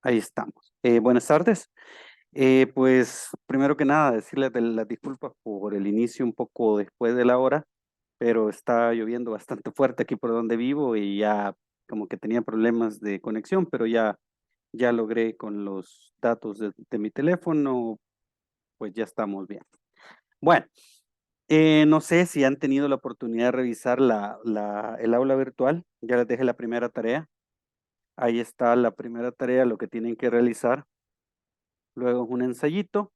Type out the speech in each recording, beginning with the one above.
Ahí estamos. Buenas tardes. Pues primero que nada, decirles las disculpas por el inicio un poco después de la hora, pero está lloviendo bastante fuerte aquí por donde vivo y ya como que tenía problemas de conexión, pero ya logré con los datos de mi teléfono, pues ya estamos bien. Bueno, no sé si han tenido la oportunidad de revisar el aula virtual. Ya les dejé la primera tarea. Ahí está la primera tarea, lo que tienen que realizar. Luego un ensayito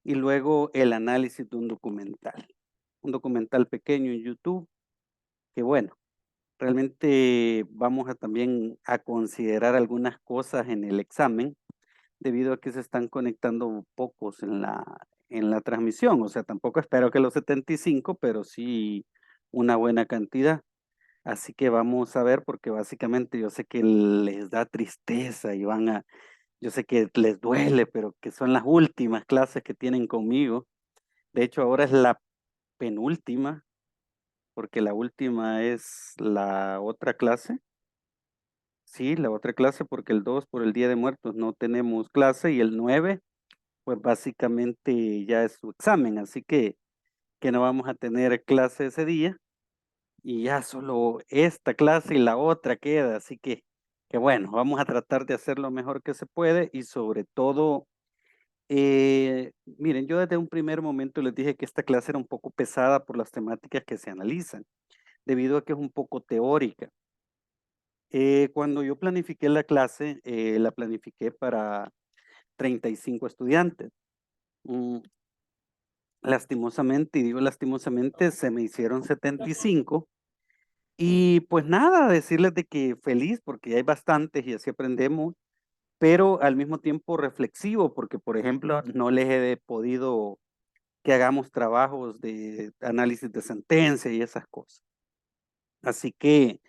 y luego el análisis de un documental pequeño en YouTube, que bueno, realmente vamos a también a considerar algunas cosas en el examen, debido a que se están conectando pocos en la transmisión, o sea, tampoco espero que los 75, pero sí una buena cantidad. Así que vamos a ver, porque básicamente yo sé que les da tristeza y yo sé que les duele, pero que son las últimas clases que tienen conmigo. De hecho, ahora es la penúltima, porque la última es la otra clase. Sí, la otra clase, porque el 2 por el Día de Muertos no tenemos clase y el 9 pues básicamente ya es su examen, así que no vamos a tener clase ese día y ya solo esta clase y la otra queda, así que bueno, vamos a tratar de hacer lo mejor que se puede y sobre todo, miren, yo desde un primer momento les dije que esta clase era un poco pesada por las temáticas que se analizan, debido a que es un poco teórica. Cuando yo planifiqué la clase, la planifiqué para 35 estudiantes. Mm, lastimosamente, y digo lastimosamente, se me hicieron 75. Y pues nada, decirles de que feliz porque hay bastantes y así aprendemos, pero al mismo tiempo reflexivo porque, por ejemplo, no les he podido que hagamos trabajos de análisis de sentencia y esas cosas. Así que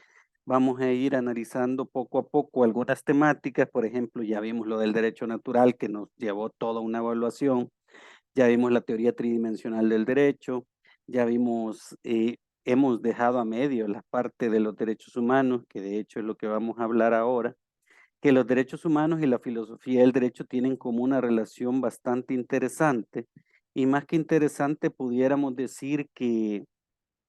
vamos a ir analizando poco a poco algunas temáticas, por ejemplo, ya vimos lo del derecho natural que nos llevó toda una evaluación, ya vimos la teoría tridimensional del derecho, ya vimos, hemos dejado a medio la parte de los derechos humanos, que de hecho es lo que vamos a hablar ahora, que los derechos humanos y la filosofía del derecho tienen como una relación bastante interesante, y más que interesante pudiéramos decir que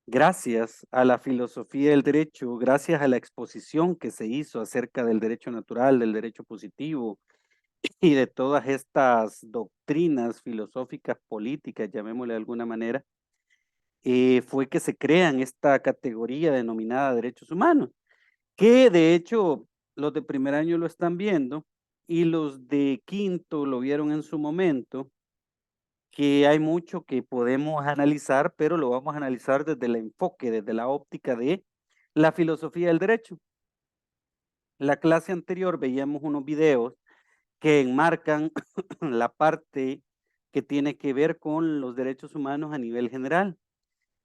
gracias a la filosofía del derecho, gracias a la exposición que se hizo acerca del derecho natural, del derecho positivo y de todas estas doctrinas filosóficas políticas, llamémosle de alguna manera, fue que se crean esta categoría denominada derechos humanos, que de hecho los de primer año lo están viendo y los de quinto lo vieron en su momento, que hay mucho que podemos analizar, pero lo vamos a analizar desde el enfoque, desde la óptica de la filosofía del derecho. La clase anterior veíamos unos videos que enmarcan la parte que tiene que ver con los derechos humanos a nivel general.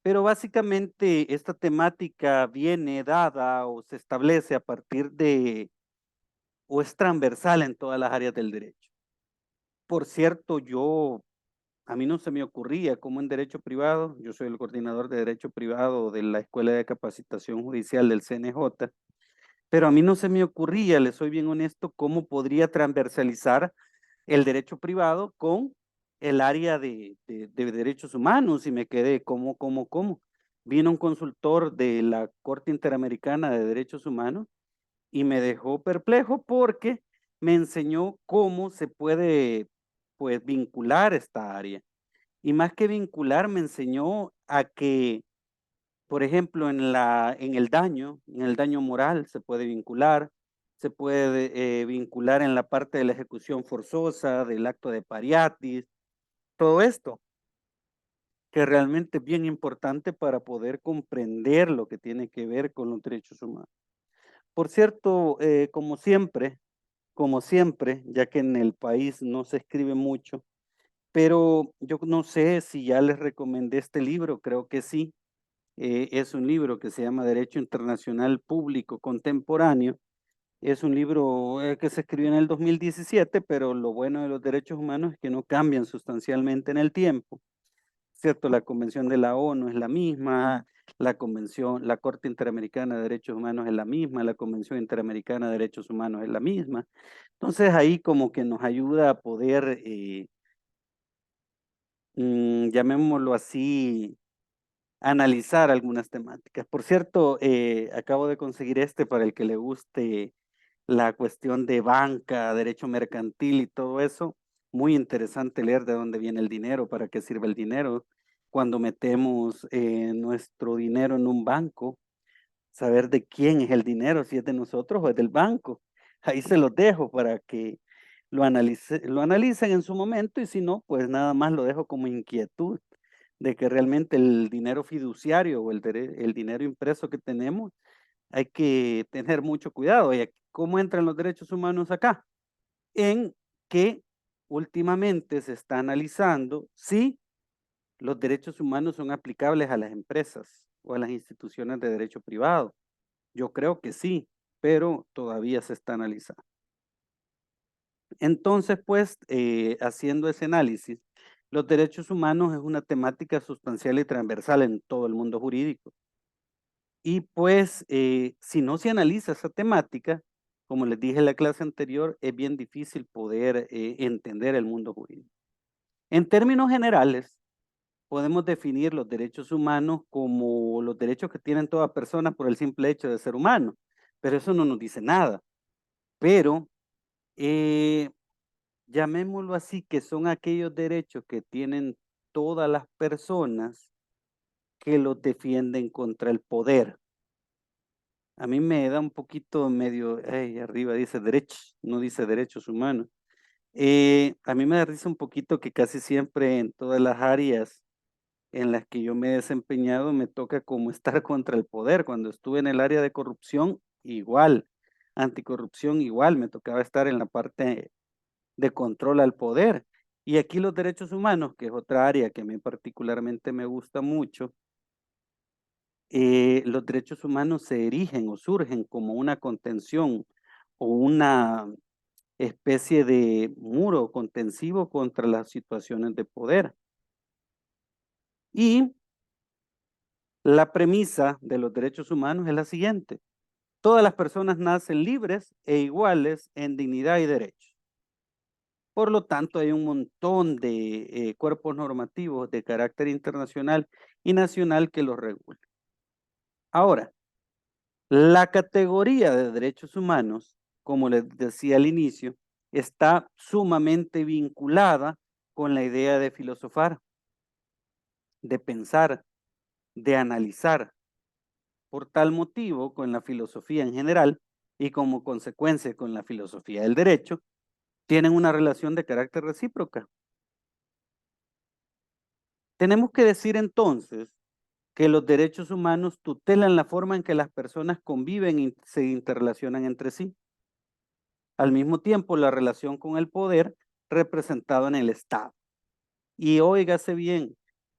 Pero básicamente esta temática viene dada o se establece a partir de, o es transversal en todas las áreas del derecho. Por cierto, a mí no se me ocurría cómo en derecho privado, yo soy el coordinador de derecho privado de la Escuela de Capacitación Judicial del CNJ, pero a mí no se me ocurría, le soy bien honesto, cómo podría transversalizar el derecho privado con el área de derechos humanos y me quedé, ¿cómo? Vino un consultor de la Corte Interamericana de Derechos Humanos y me dejó perplejo porque me enseñó cómo se puede, pues, vincular esta área. Y más que vincular, me enseñó a que, por ejemplo, en el daño moral se puede vincular, se puede vincular en la parte de la ejecución forzosa, del acto de pariatis, todo esto, que realmente es bien importante para poder comprender lo que tiene que ver con los derechos humanos. Por cierto, como siempre, ya que en el país no se escribe mucho, pero yo no sé si ya les recomendé este libro, creo que sí. Es un libro que se llama Derecho Internacional Público Contemporáneo. Es un libro que se escribió en el 2017, pero lo bueno de los derechos humanos es que no cambian sustancialmente en el tiempo, ¿cierto? La Convención de la ONU es la misma, la Corte Interamericana de Derechos Humanos es la misma, la Convención Interamericana de Derechos Humanos es la misma. Entonces ahí como que nos ayuda a poder, llamémoslo así, analizar algunas temáticas. Por cierto, acabo de conseguir este para el que le guste la cuestión de banca, derecho mercantil y todo eso. Muy interesante leer de dónde viene el dinero, para qué sirve el dinero. Cuando metemos nuestro dinero en un banco, saber de quién es el dinero, si es de nosotros o es del banco. Ahí se los dejo para que lo analicen en su momento y si no, pues nada más lo dejo como inquietud de que realmente el dinero fiduciario o el dinero impreso que tenemos, hay que tener mucho cuidado. ¿Y cómo entran los derechos humanos acá? En que últimamente se está analizando si los derechos humanos son aplicables a las empresas o a las instituciones de derecho privado. Yo creo que sí, pero todavía se está analizando. Entonces, pues, haciendo ese análisis, los derechos humanos es una temática sustancial y transversal en todo el mundo jurídico. Y pues, si no se analiza esa temática, como les dije en la clase anterior, es bien difícil poder entender el mundo jurídico. En términos generales, podemos definir los derechos humanos como los derechos que tienen toda persona por el simple hecho de ser humano, pero eso no nos dice nada. Pero eh, llamémoslo así, que son aquellos derechos que tienen todas las personas que los defienden contra el poder. A mí me da un poquito medio, arriba dice derechos, no dice derechos humanos. A mí me da risa un poquito que casi siempre en todas las áreas en las que yo me he desempeñado me toca como estar contra el poder. Cuando estuve en el área de corrupción, igual, anticorrupción, igual, me tocaba estar en la parte de control al poder. Y aquí los derechos humanos, que es otra área que a mí particularmente me gusta mucho, los derechos humanos se erigen o surgen como una contención o una especie de muro contensivo contra las situaciones de poder. Y la premisa de los derechos humanos es la siguiente: todas las personas nacen libres e iguales en dignidad y derechos. Por lo tanto, hay un montón de cuerpos normativos de carácter internacional y nacional que los regulan. Ahora, la categoría de derechos humanos, como les decía al inicio, está sumamente vinculada con la idea de filosofar, de pensar, de analizar. Por tal motivo, con la filosofía en general y como consecuencia con la filosofía del derecho, tienen una relación de carácter recíproca. Tenemos que decir entonces que los derechos humanos tutelan la forma en que las personas conviven y se interrelacionan entre sí. Al mismo tiempo, la relación con el poder representado en el Estado. Y óigase bien,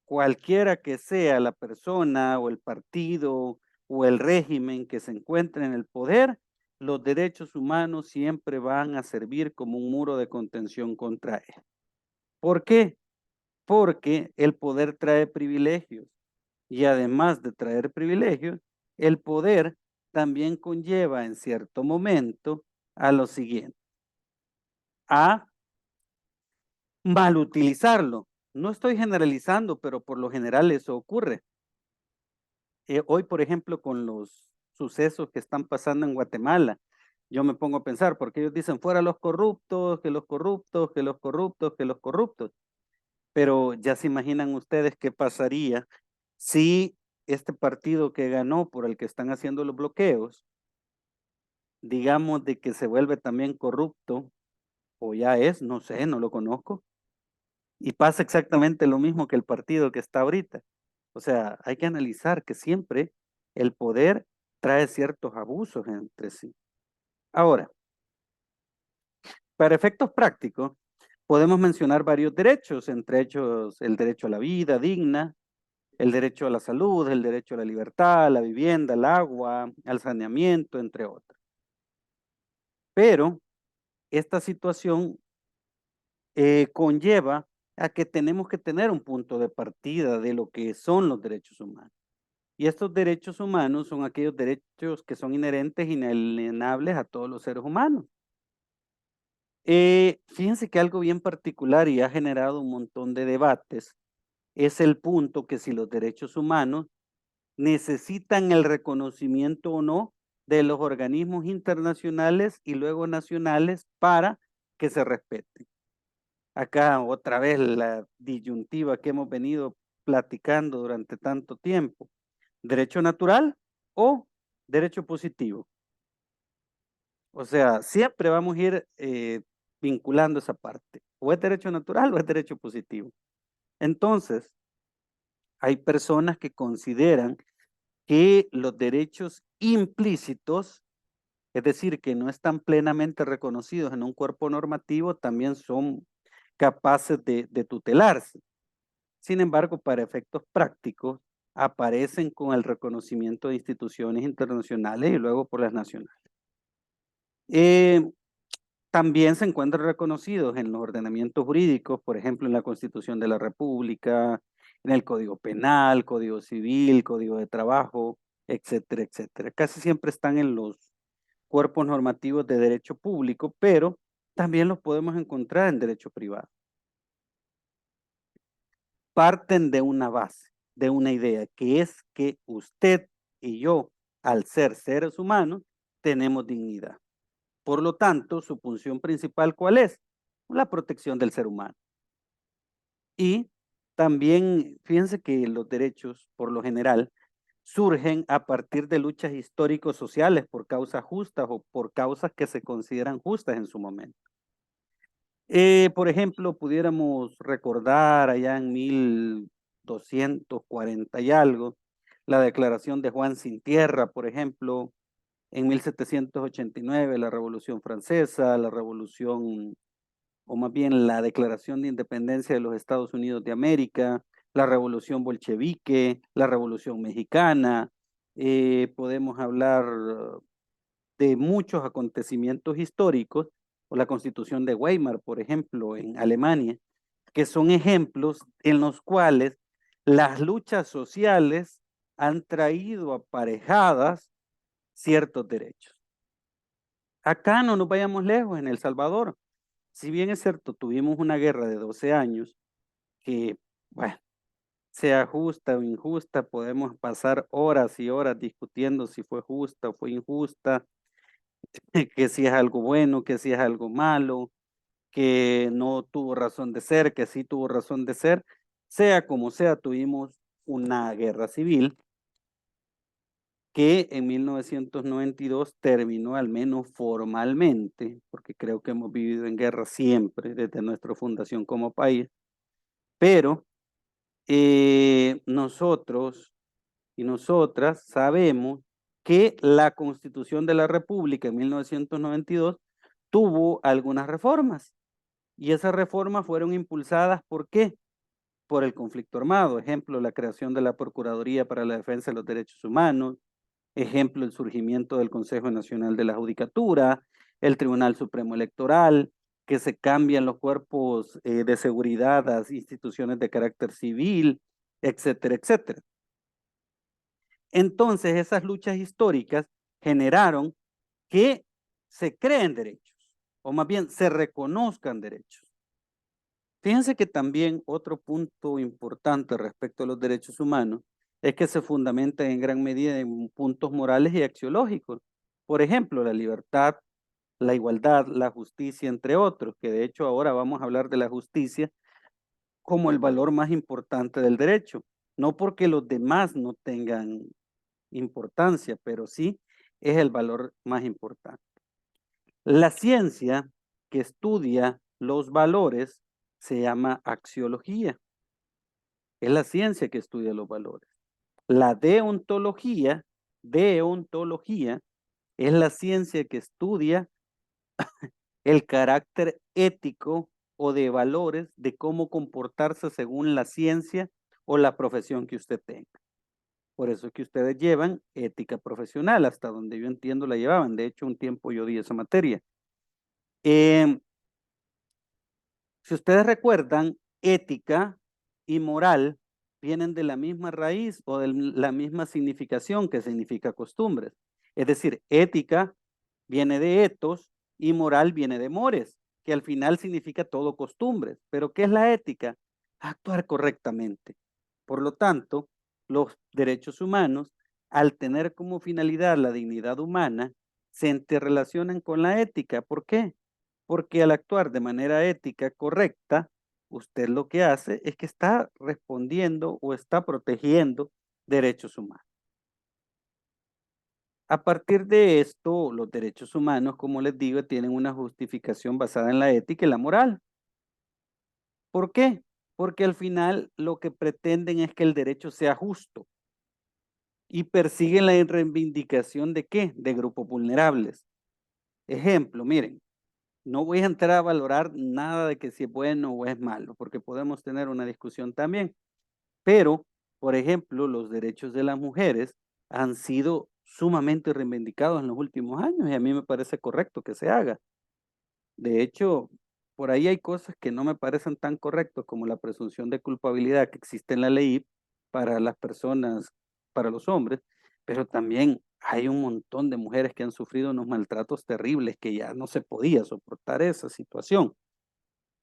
cualquiera que sea la persona o el partido o el régimen que se encuentre en el poder, los derechos humanos siempre van a servir como un muro de contención contra él. ¿Por qué? Porque el poder trae privilegios y además de traer privilegios, el poder también conlleva en cierto momento a lo siguiente, a mal utilizarlo. No estoy generalizando, pero por lo general eso ocurre. Hoy, por ejemplo, con los sucesos que están pasando en Guatemala, yo me pongo a pensar, porque ellos dicen fuera los corruptos, que los corruptos, que los corruptos, que los corruptos. Pero ya se imaginan ustedes qué pasaría si este partido que ganó, por el que están haciendo los bloqueos, digamos de que se vuelve también corrupto, o ya es, no sé, no lo conozco, y pasa exactamente lo mismo que el partido que está ahorita. O sea, hay que analizar que siempre el poder trae ciertos abusos entre sí. Ahora, para efectos prácticos, podemos mencionar varios derechos, entre ellos el derecho a la vida digna, el derecho a la salud, el derecho a la libertad, a la vivienda, al agua, al saneamiento, entre otros. Pero esta situación conlleva a que tenemos que tener un punto de partida de lo que son los derechos humanos. Y estos derechos humanos son aquellos derechos que son inherentes, inalienables a todos los seres humanos. Fíjense que algo bien particular y ha generado un montón de debates es el punto que si los derechos humanos necesitan el reconocimiento o no de los organismos internacionales y luego nacionales para que se respeten. Acá otra vez la disyuntiva que hemos venido platicando durante tanto tiempo. ¿Derecho natural o derecho positivo? O sea, siempre vamos a ir vinculando esa parte. O es derecho natural o es derecho positivo. Entonces, hay personas que consideran que los derechos implícitos, es decir, que no están plenamente reconocidos en un cuerpo normativo, también son capaces de tutelarse. Sin embargo, para efectos prácticos, aparecen con el reconocimiento de instituciones internacionales y luego por las nacionales. Eh, También se encuentran reconocidos en los ordenamientos jurídicos, por ejemplo, en la Constitución de la República, en el Código Penal, Código Civil, Código de Trabajo, etcétera, etcétera. Casi siempre están en los cuerpos normativos de derecho público, pero también los podemos encontrar en derecho privado. Parten de una base, de una idea, que es que usted y yo, al ser seres humanos, tenemos dignidad. Por lo tanto, su función principal, ¿cuál es? La protección del ser humano. Y también, fíjense que los derechos, por lo general, surgen a partir de luchas históricos sociales por causas justas o por causas que se consideran justas en su momento. Por ejemplo, pudiéramos recordar allá en 1240 y algo, la declaración de Juan Sin Tierra, por ejemplo, en 1789, la Revolución Francesa, la Revolución, o más bien la Declaración de Independencia de los Estados Unidos de América, la Revolución Bolchevique, la Revolución Mexicana, podemos hablar de muchos acontecimientos históricos, o la Constitución de Weimar, por ejemplo, en Alemania, que son ejemplos en los cuales las luchas sociales han traído aparejadas ciertos derechos. Acá no nos vayamos lejos, en El Salvador. Si bien es cierto, tuvimos una guerra de 12 años que, bueno, sea justa o injusta, podemos pasar horas y horas discutiendo si fue justa o fue injusta, que si es algo bueno, que si es algo malo, que no tuvo razón de ser, que sí tuvo razón de ser. Sea como sea, tuvimos una guerra civil que en 1992 terminó, al menos formalmente, porque creo que hemos vivido en guerra siempre desde nuestra fundación como país, pero nosotros y nosotras sabemos que la Constitución de la República en 1992 tuvo algunas reformas, y esas reformas fueron impulsadas, ¿por qué? Por el conflicto armado. Ejemplo, la creación de la Procuraduría para la Defensa de los Derechos Humanos. Ejemplo, el surgimiento del Consejo Nacional de la Judicatura, el Tribunal Supremo Electoral, que se cambian los cuerpos de seguridad a instituciones de carácter civil, etcétera, etcétera. Entonces, esas luchas históricas generaron que se creen derechos, o más bien se reconozcan derechos. Fíjense que también otro punto importante respecto a los derechos humanos es que se fundamentan en gran medida en puntos morales y axiológicos. Por ejemplo, la libertad, la igualdad, la justicia, entre otros, que de hecho ahora vamos a hablar de la justicia como el valor más importante del derecho. No porque los demás no tengan importancia, pero sí es el valor más importante. La ciencia que estudia los valores se llama axiología. Es la ciencia que estudia los valores. La deontología es la ciencia que estudia el carácter ético o de valores de cómo comportarse según la ciencia o la profesión que usted tenga. Por eso es que ustedes llevan ética profesional, hasta donde yo entiendo la llevaban. De hecho, un tiempo yo di esa materia. Si ustedes recuerdan, ética y moral vienen de la misma raíz o de la misma significación que significa costumbres. Es decir, ética viene de etos y moral viene de mores, que al final significa todo costumbres. Pero ¿qué es la ética? Actuar correctamente. Por lo tanto, los derechos humanos, al tener como finalidad la dignidad humana, se interrelacionan con la ética. ¿Por qué? Porque al actuar de manera ética correcta, usted lo que hace es que está respondiendo o está protegiendo derechos humanos. A partir de esto, los derechos humanos, como les digo, tienen una justificación basada en la ética y la moral. ¿Por qué? Porque al final lo que pretenden es que el derecho sea justo y persiguen la reivindicación de ¿qué? De grupos vulnerables. Ejemplo, miren, no voy a entrar a valorar nada de que si es bueno o es malo, porque podemos tener una discusión también. Pero, por ejemplo, los derechos de las mujeres han sido sumamente reivindicados en los últimos años y a mí me parece correcto que se haga. De hecho, por ahí hay cosas que no me parecen tan correctas como la presunción de culpabilidad que existe en la ley para las personas, para los hombres, pero también hay un montón de mujeres que han sufrido unos maltratos terribles que ya no se podía soportar esa situación.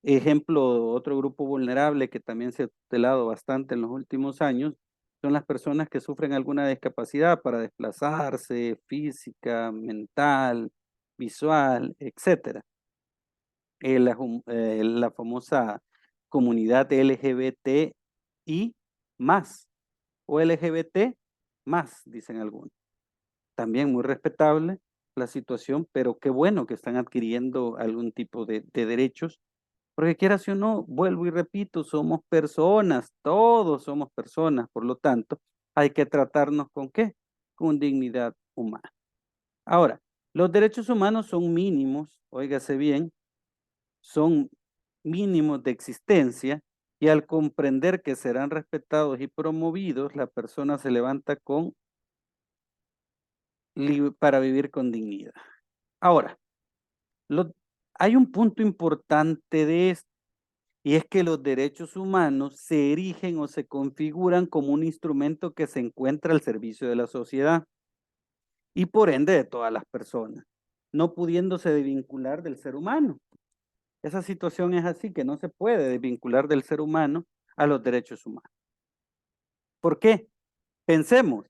Ejemplo, otro grupo vulnerable que también se ha tutelado bastante en los últimos años son las personas que sufren alguna discapacidad para desplazarse, física, mental, visual, etcétera. La famosa comunidad LGBTI más o LGBT más, dicen algunos. También muy respetable la situación, pero qué bueno que están adquiriendo algún tipo de derechos porque quieras o no, vuelvo y repito, somos personas, todos somos personas, por lo tanto, hay que tratarnos con ¿qué? Con dignidad humana. Ahora, los derechos humanos son mínimos, óigase bien, son mínimos de existencia y al comprender que serán respetados y promovidos, la persona se levanta para vivir con dignidad. Ahora, lo- hay un punto importante de esto. Y es que los derechos humanos se erigen o se configuran como un instrumento que se encuentra al servicio de la sociedad y por ende de todas las personas, no pudiéndose desvincular del ser humano. Esa situación es así, que no se puede desvincular del ser humano a los derechos humanos. ¿Por qué? Pensemos,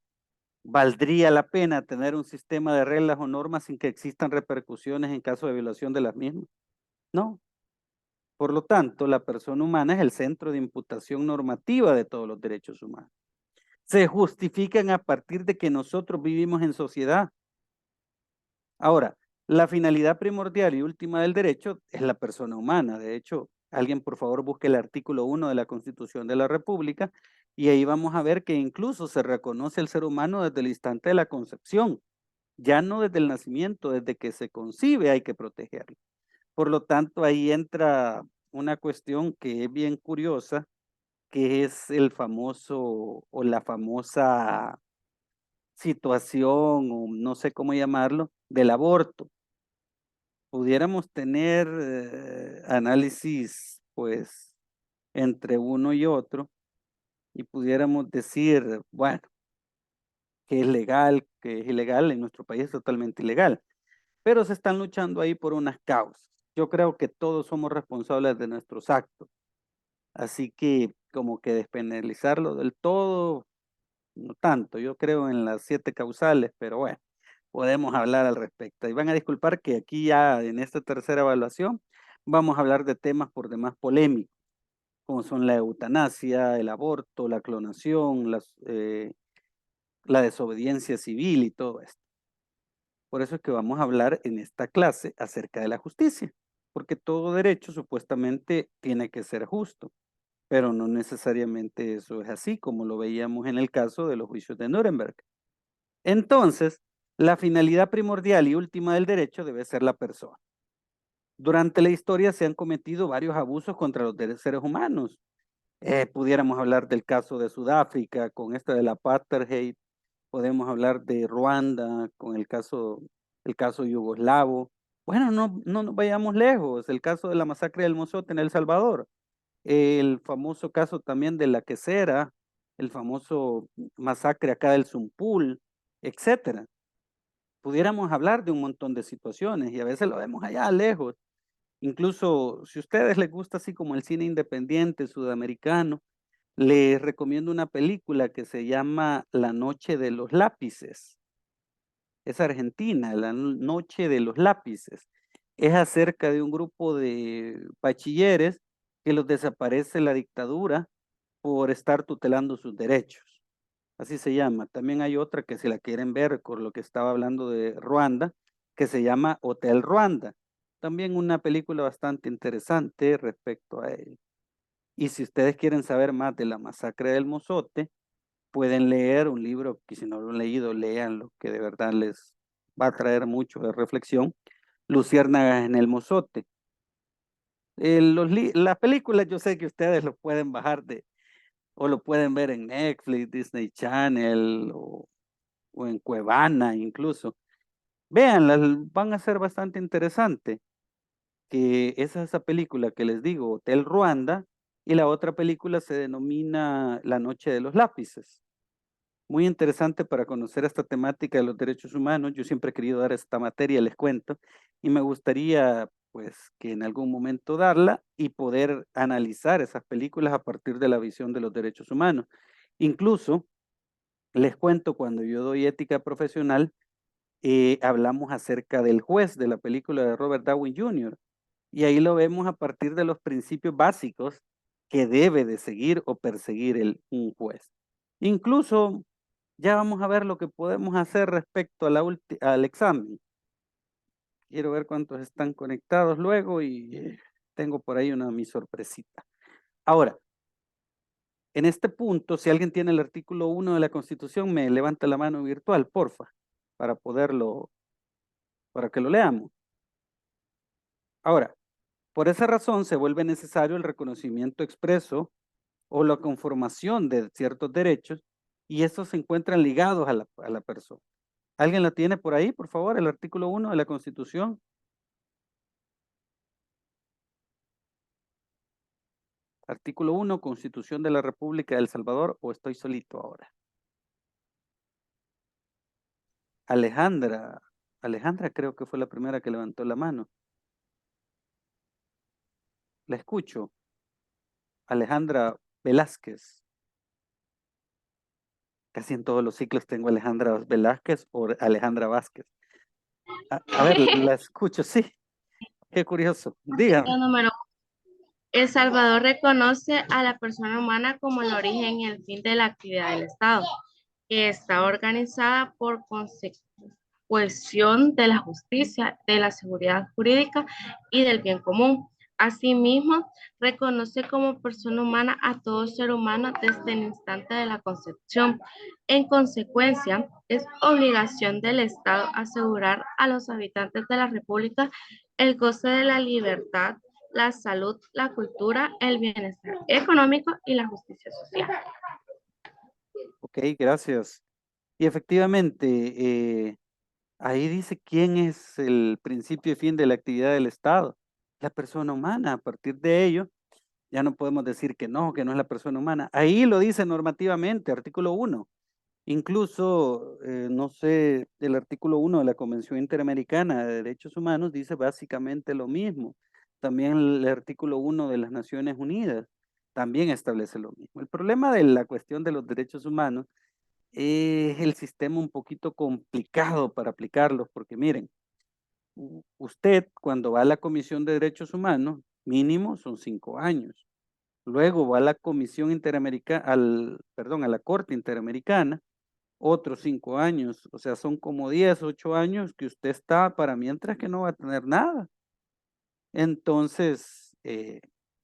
¿valdría la pena tener un sistema de reglas o normas sin que existan repercusiones en caso de violación de las mismas? No. Por lo tanto, la persona humana es el centro de imputación normativa de todos los derechos humanos. Se justifican a partir de que nosotros vivimos en sociedad. Ahora, la finalidad primordial y última del derecho es la persona humana. De hecho, alguien por favor busque el artículo 1 de la Constitución de la República y ahí vamos a ver que incluso se reconoce el ser humano desde el instante de la concepción, ya no desde el nacimiento, desde que se concibe hay que protegerlo. Por lo tanto, ahí entra una cuestión que es bien curiosa, que es el famoso o la famosa situación, o no sé cómo llamarlo, del aborto. Pudiéramos tener análisis, pues, entre uno y otro, y pudiéramos decir, bueno, que es legal, que es ilegal, en nuestro país es totalmente ilegal, pero se están luchando ahí por unas causas. Yo creo que todos somos responsables de nuestros actos, así que como que despenalizarlo del todo, no tanto. Yo creo en las 7 causales, pero bueno, podemos hablar al respecto. Y van a disculpar que aquí ya en esta tercera evaluación vamos a hablar de temas por demás polémicos, como son la eutanasia, el aborto, la clonación, la desobediencia civil y todo esto. Por eso es que vamos a hablar en esta clase acerca de la justicia, porque todo derecho supuestamente tiene que ser justo, pero no necesariamente eso es así, como lo veíamos en el caso de los juicios de Nuremberg. Entonces, la finalidad primordial y última del derecho debe ser la persona. Durante la historia se han cometido varios abusos contra los seres humanos. Pudiéramos hablar del caso de Sudáfrica con esta del apartheid, podemos hablar de Ruanda con el caso yugoslavo. Bueno, no nos vayamos lejos, el caso de la masacre del Mozote en El Salvador, el famoso caso también de la quesera el famoso masacre acá del Zumpul, etcétera. Pudiéramos hablar de un montón de situaciones y a veces lo vemos allá lejos. Incluso si a ustedes les gusta así como el cine independiente sudamericano, les recomiendo una película que se llama La Noche de los Lápices. Es argentina, La Noche de los Lápices. Es acerca de un grupo de bachilleres que los desaparece la dictadura por estar tutelando sus derechos. Así se llama. También hay otra que si la quieren ver, con lo que estaba hablando de Ruanda, que se llama Hotel Ruanda. También una película bastante interesante respecto a ello. Y si ustedes quieren saber más de la masacre del Mozote, pueden leer un libro que si no lo han leído, léanlo, que de verdad les va a traer mucho de reflexión. Luciérnagas en el Mozote. Las películas yo sé que ustedes lo pueden bajar o lo pueden ver en Netflix, Disney Channel o en Cuevana incluso. Véanlas, van a ser bastante interesante. Que es esa película que les digo, Hotel Ruanda, y la otra película se denomina La Noche de los Lápices. Muy interesante para conocer esta temática de los derechos humanos. Yo siempre he querido dar esta materia, les cuento, y me gustaría pues que en algún momento darla y poder analizar esas películas a partir de la visión de los derechos humanos. Incluso les cuento, cuando yo doy ética profesional, hablamos acerca del juez de la película de Robert Downey Jr. Y ahí lo vemos a partir de los principios básicos que debe de seguir o perseguir un juez. Incluso ya vamos a ver lo que podemos hacer respecto a al examen. Quiero ver cuántos están conectados luego y tengo por ahí mi sorpresita. Ahora, en este punto, si alguien tiene el artículo 1 de la Constitución, me levanta la mano virtual, porfa, para para que lo leamos. Ahora, por esa razón se vuelve necesario el reconocimiento expreso o la conformación de ciertos derechos y estos se encuentran ligados a la persona. ¿Alguien la tiene por ahí, por favor? El artículo 1 de la Constitución. Artículo 1, Constitución de la República de El Salvador, o estoy solito ahora. Alejandra, Alejandra creo que fue la primera que levantó la mano. La escucho. Alejandra Velázquez. Casi en todos los ciclos tengo Alejandra Velázquez o Alejandra Vázquez. A ver, la escucho, sí. Qué curioso. Dígame. Número El Salvador reconoce a la persona humana como el origen y el fin de la actividad del Estado, que está organizada por consecución de la justicia, de la seguridad jurídica y del bien común. Asimismo, reconoce como persona humana a todo ser humano desde el instante de la concepción. En consecuencia, es obligación del Estado asegurar a los habitantes de la República el goce de la libertad, la salud, la cultura, el bienestar económico y la justicia social. Ok, gracias. Y efectivamente, ahí dice quién es el principio y fin de la actividad del Estado. La persona humana. A partir de ello, ya no podemos decir que no es la persona humana. Ahí lo dice normativamente, artículo 1. Incluso, no sé, el artículo 1 de la Convención Interamericana de Derechos Humanos dice básicamente lo mismo. También el artículo 1 de las Naciones Unidas también establece lo mismo. El problema de la cuestión de los derechos humanos es el sistema un poquito complicado para aplicarlos, porque miren, usted cuando va a la Comisión de Derechos Humanos, mínimo son 5 años. Luego va a la Comisión Interamericana, perdón, a la Corte Interamericana, otros 5 años, o sea, son como 10, 8 años que usted está para mientras que no va a tener nada. Entonces,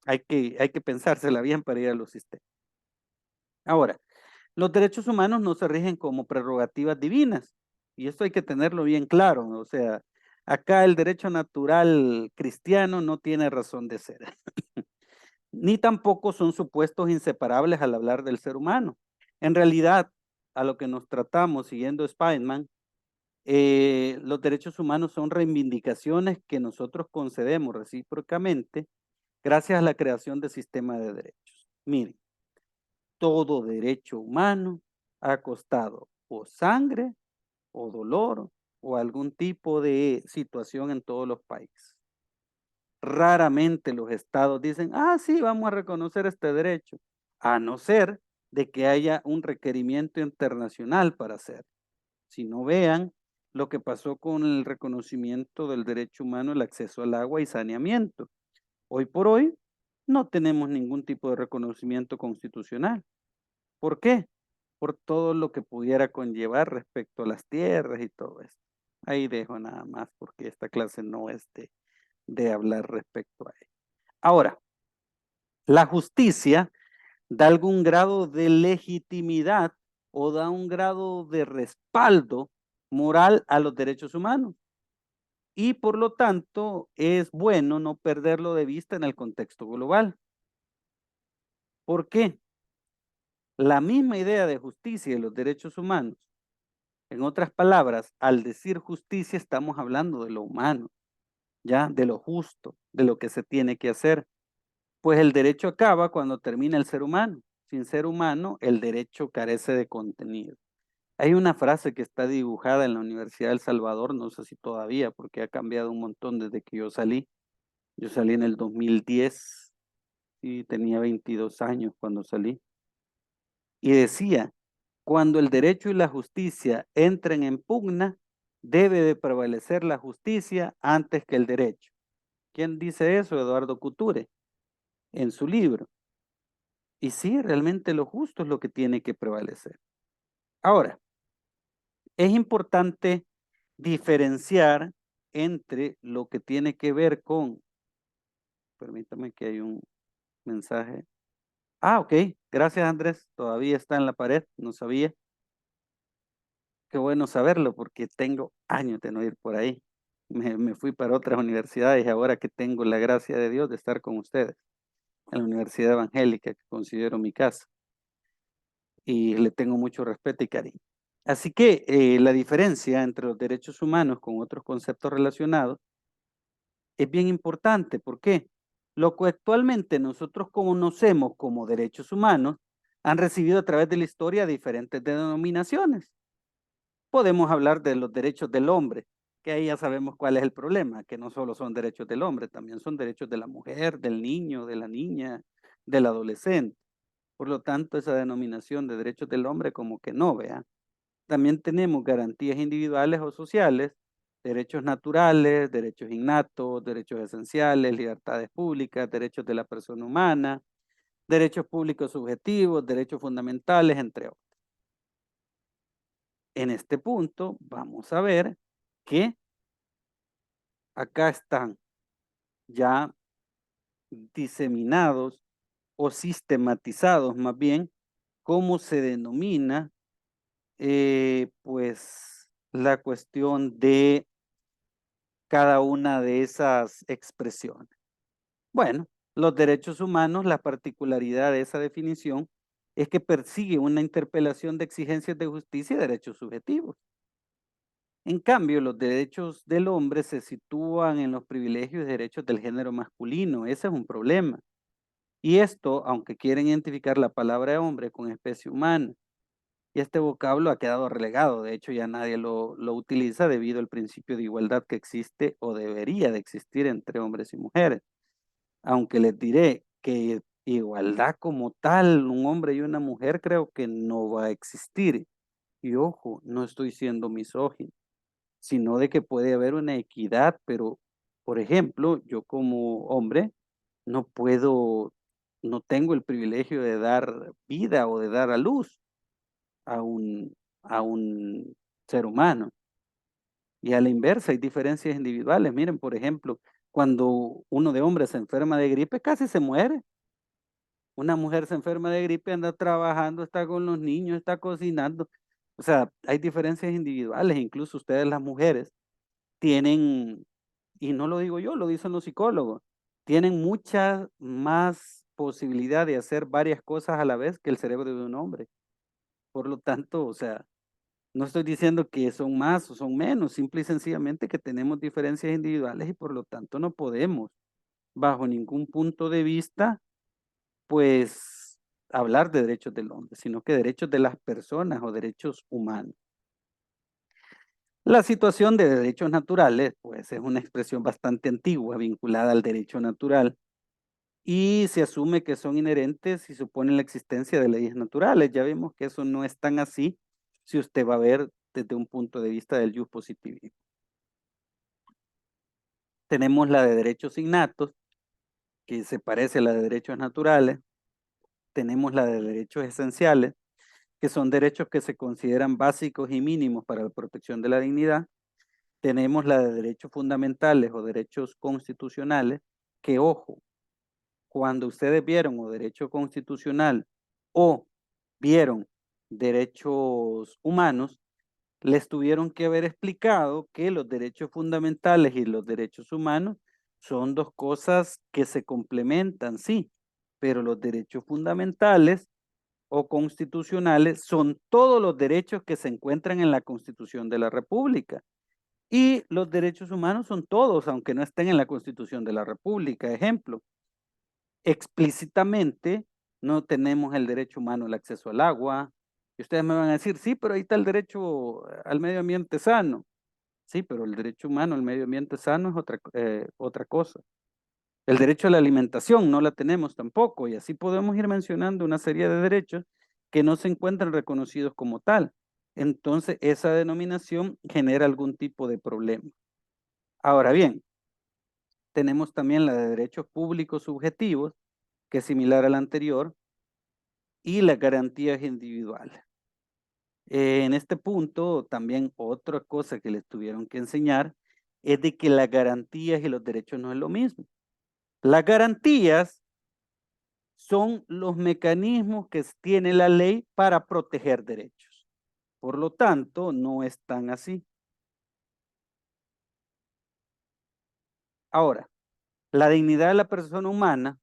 hay que pensársela bien para ir a los sistemas. Ahora, los derechos humanos no se rigen como prerrogativas divinas, y esto hay que tenerlo bien claro, ¿no? O sea, acá el derecho natural cristiano no tiene razón de ser, ni tampoco son supuestos inseparables al hablar del ser humano. En realidad, a lo que nos tratamos siguiendo Spiderman, los derechos humanos son reivindicaciones que nosotros concedemos recíprocamente gracias a la creación del sistema de derechos. Miren, todo derecho humano ha costado o sangre o dolor o algún tipo de situación en todos los países. Raramente los estados dicen, ah, sí, vamos a reconocer este derecho, a no ser de que haya un requerimiento internacional para hacer. Si no, vean lo que pasó con el reconocimiento del derecho humano, el acceso al agua y saneamiento. Hoy por hoy no tenemos ningún tipo de reconocimiento constitucional. ¿Por qué? Por todo lo que pudiera conllevar respecto a las tierras y todo esto. Ahí dejo nada más porque esta clase no es de hablar respecto a ello. Ahora, la justicia da algún grado de legitimidad o da un grado de respaldo moral a los derechos humanos y por lo tanto es bueno no perderlo de vista en el contexto global. ¿Por qué? La misma idea de justicia y los derechos humanos, en otras palabras, al decir justicia estamos hablando de lo humano, ya, de lo justo, de lo que se tiene que hacer. Pues el derecho acaba cuando termina el ser humano. Sin ser humano, el derecho carece de contenido. Hay una frase que está dibujada en la Universidad de El Salvador, no sé si todavía, porque ha cambiado un montón desde que yo salí. Yo salí en el 2010 y tenía 22 años cuando salí. Y decía, cuando el derecho y la justicia entren en pugna, debe de prevalecer la justicia antes que el derecho. ¿Quién dice eso? Eduardo Couture, en su libro. Y sí, realmente lo justo es lo que tiene que prevalecer. Ahora, es importante diferenciar entre lo que tiene que ver con, permítame que hay un mensaje. Ah, ok, gracias Andrés, todavía está en la pared, no sabía. Qué bueno saberlo porque tengo años de no ir por ahí. Me fui para otras universidades y ahora que tengo la gracia de Dios de estar con ustedes en la Universidad Evangélica, que considero mi casa, y le tengo mucho respeto y cariño. Así que la diferencia entre los derechos humanos con otros conceptos relacionados es bien importante. ¿Por qué? Lo que actualmente nosotros conocemos como derechos humanos han recibido a través de la historia diferentes denominaciones. Podemos hablar de los derechos del hombre, que ahí ya sabemos cuál es el problema, que no solo son derechos del hombre, también son derechos de la mujer, del niño, de la niña, del adolescente. Por lo tanto, esa denominación de derechos del hombre como que no, vea. También tenemos garantías individuales o sociales, derechos naturales, derechos innatos, derechos esenciales, libertades públicas, derechos de la persona humana, derechos públicos subjetivos, derechos fundamentales, entre otros. En este punto vamos a ver que acá están ya diseminados o sistematizados más bien cómo se denomina pues la cuestión de cada una de esas expresiones. Bueno, los derechos humanos, la particularidad de esa definición es que persigue una interpelación de exigencias de justicia y derechos subjetivos. En cambio, los derechos del hombre se sitúan en los privilegios y derechos del género masculino. Ese es un problema. Y esto, aunque quieren identificar la palabra hombre con especie humana, y este vocablo ha quedado relegado. De hecho, ya nadie lo utiliza debido al principio de igualdad que existe o debería de existir entre hombres y mujeres. Aunque les diré que igualdad como tal, un hombre y una mujer, creo que no va a existir. Y ojo, no estoy siendo misógino, sino de que puede haber una equidad, pero, por ejemplo, yo como hombre no puedo, no tengo el privilegio de dar vida o de dar a luz a un ser humano. Y a la inversa, hay diferencias individuales. Miren, por ejemplo, cuando uno de hombre se enferma de gripe, casi se muere. Una mujer se enferma de gripe, anda trabajando, está con los niños, está cocinando. O sea, hay diferencias individuales, incluso ustedes las mujeres tienen, y no lo digo yo, lo dicen los psicólogos, tienen mucha más posibilidad de hacer varias cosas a la vez que el cerebro de un hombre. Por lo tanto, o sea, no estoy diciendo que son más o son menos, simple y sencillamente que tenemos diferencias individuales y por lo tanto no podemos, bajo ningún punto de vista, pues hablar de derechos del hombre, sino que derechos de las personas o derechos humanos. La situación de derechos naturales, pues es una expresión bastante antigua vinculada al derecho natural y se asume que son inherentes y suponen la existencia de leyes naturales. Ya vimos que eso no es tan así si usted va a ver desde un punto de vista del jus positivismo. Tenemos la de derechos innatos, que se parece a la de derechos naturales. Tenemos la de derechos esenciales, que son derechos que se consideran básicos y mínimos para la protección de la dignidad. Tenemos la de derechos fundamentales o derechos constitucionales, que ojo, cuando ustedes vieron o derecho constitucional o vieron derechos humanos, les tuvieron que haber explicado que los derechos fundamentales y los derechos humanos son dos cosas que se complementan, sí, pero los derechos fundamentales o constitucionales son todos los derechos que se encuentran en la Constitución de la República. Y los derechos humanos son todos, aunque no estén en la Constitución de la República. Ejemplo, explícitamente no tenemos el derecho humano al acceso al agua. Y ustedes me van a decir, sí, pero ahí está el derecho al medio ambiente sano. Sí, pero el derecho humano al medio ambiente sano es otra cosa. El derecho a la alimentación no la tenemos tampoco, y así podemos ir mencionando una serie de derechos que no se encuentran reconocidos como tal. Entonces, esa denominación genera algún tipo de problema. Ahora bien, tenemos también la de derechos públicos subjetivos, que es similar a la anterior, y las garantías individuales. En este punto, también otra cosa que les tuvieron que enseñar es de que las garantías y los derechos no es lo mismo. Las garantías son los mecanismos que tiene la ley para proteger derechos. Por lo tanto, no es tan así. Ahora, la dignidad de la persona humana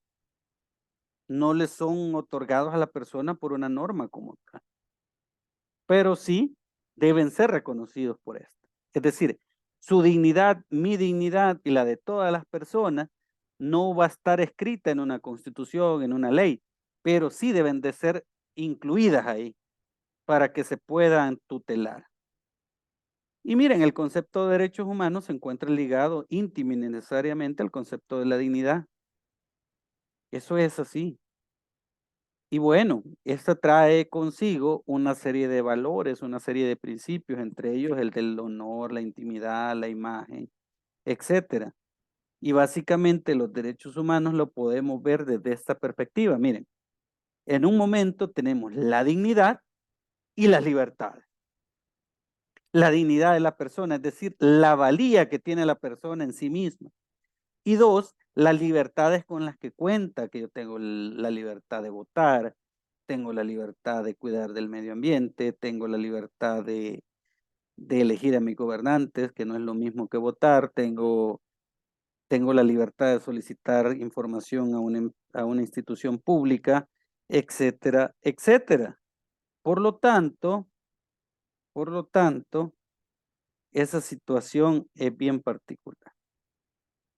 no le son otorgados a la persona por una norma como tal, pero sí deben ser reconocidos por esta. Es decir, su dignidad, mi dignidad y la de todas las personas no va a estar escrita en una constitución, en una ley, pero sí deben de ser incluidas ahí para que se puedan tutelar. Y miren, el concepto de derechos humanos se encuentra ligado íntima y necesariamente al concepto de la dignidad. Eso es así. Y bueno, esta trae consigo una serie de valores, una serie de principios, entre ellos el del honor, la intimidad, la imagen, etcétera. Y básicamente los derechos humanos lo podemos ver desde esta perspectiva. Miren, en un momento tenemos la dignidad y las libertades. La dignidad de la persona, es decir, la valía que tiene la persona en sí misma. Y dos, las libertades con las que cuenta, que yo tengo la libertad de votar, tengo la libertad de cuidar del medio ambiente, tengo la libertad de elegir a mis gobernantes, que no es lo mismo que votar, tengo la libertad de solicitar información a una institución pública, etcétera, etcétera. Por lo tanto, esa situación es bien particular.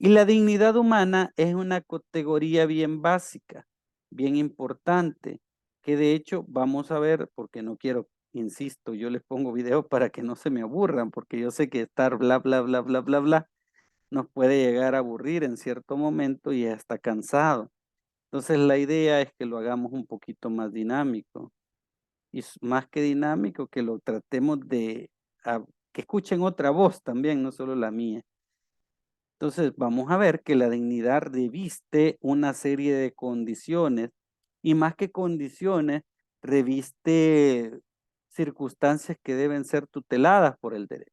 Y la dignidad humana es una categoría bien básica, bien importante, que de hecho vamos a ver, porque no quiero, insisto, yo les pongo videos para que no se me aburran, porque yo sé que estar bla, bla, bla, bla, bla, bla, nos puede llegar a aburrir en cierto momento y hasta cansado. Entonces la idea es que lo hagamos un poquito más dinámico y más que dinámico, que lo tratemos que escuchen otra voz también, no solo la mía. Entonces, vamos a ver que la dignidad reviste una serie de condiciones y más que condiciones, reviste circunstancias que deben ser tuteladas por el derecho.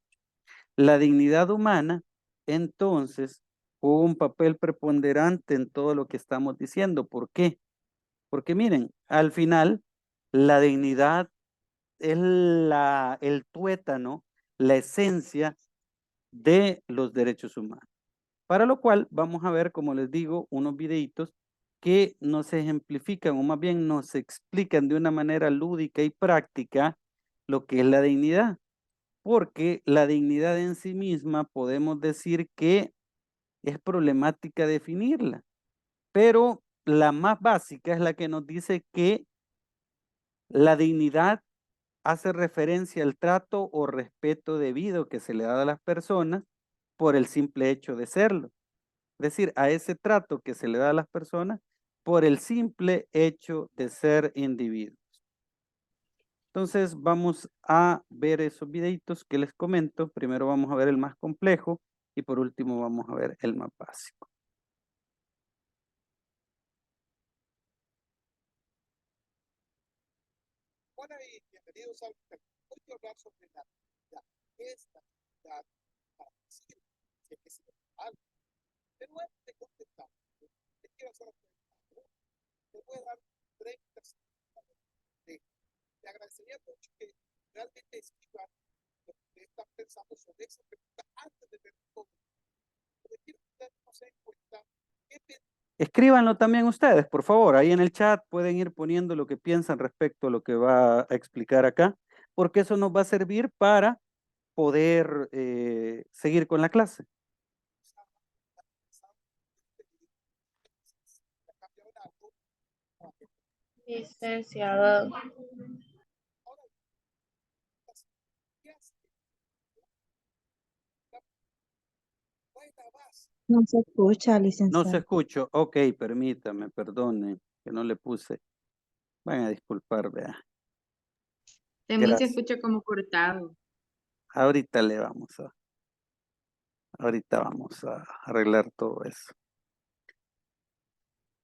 La dignidad humana, entonces, juega un papel preponderante en todo lo que estamos diciendo. ¿Por qué? Porque miren, al final, la dignidad es el tuétano, la esencia de los derechos humanos. Para lo cual vamos a ver, como les digo, unos videitos que nos ejemplifican o más bien nos explican de una manera lúdica y práctica lo que es la dignidad. Porque la dignidad en sí misma podemos decir que es problemática definirla, pero la más básica es la que nos dice que La dignidad hace referencia al trato o respeto debido que se le da a las personas por el simple hecho de serlo. Es decir, a ese trato que se le da a las personas por el simple hecho de ser individuos. Entonces vamos a ver esos videitos que les comento. Primero vamos a ver el más complejo y por último vamos a ver el más básico. Hola y bienvenidos al canal. Hoy quiero hablar sobre la dignidad. ¿Qué es la dignidad para decir si es que sirve para algo? Pero antes de contestar, les quiero hacer una pregunta. Les voy a dar 30 segundos. Le agradecería mucho que realmente escriban lo que ustedes están pensando sobre esa pregunta antes de ver todo. Porque quiero que ustedes no se den cuenta qué Escríbanlo también ustedes, por favor. Ahí en el chat pueden ir poniendo lo que piensan respecto a lo que va a explicar acá, porque eso nos va a servir para poder seguir con la clase. Licenciado. No se escucha, No se licenciado. escucha. Ok, permítame, perdone, que no le puse. Van a disculpar, vea. También se Gracias. escucha como cortado. Ahorita vamos a arreglar todo eso.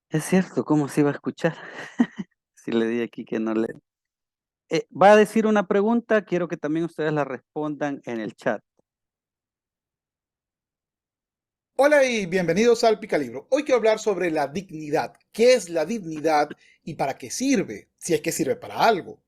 Es cierto, ¿cómo se iba a escuchar? Si le di aquí que no le... va a decir una pregunta, quiero que también ustedes la respondan en el chat. Hola y bienvenidos al Picalibro. Hoy quiero hablar sobre la dignidad. ¿Qué es la dignidad y para qué sirve? Si es que sirve para algo.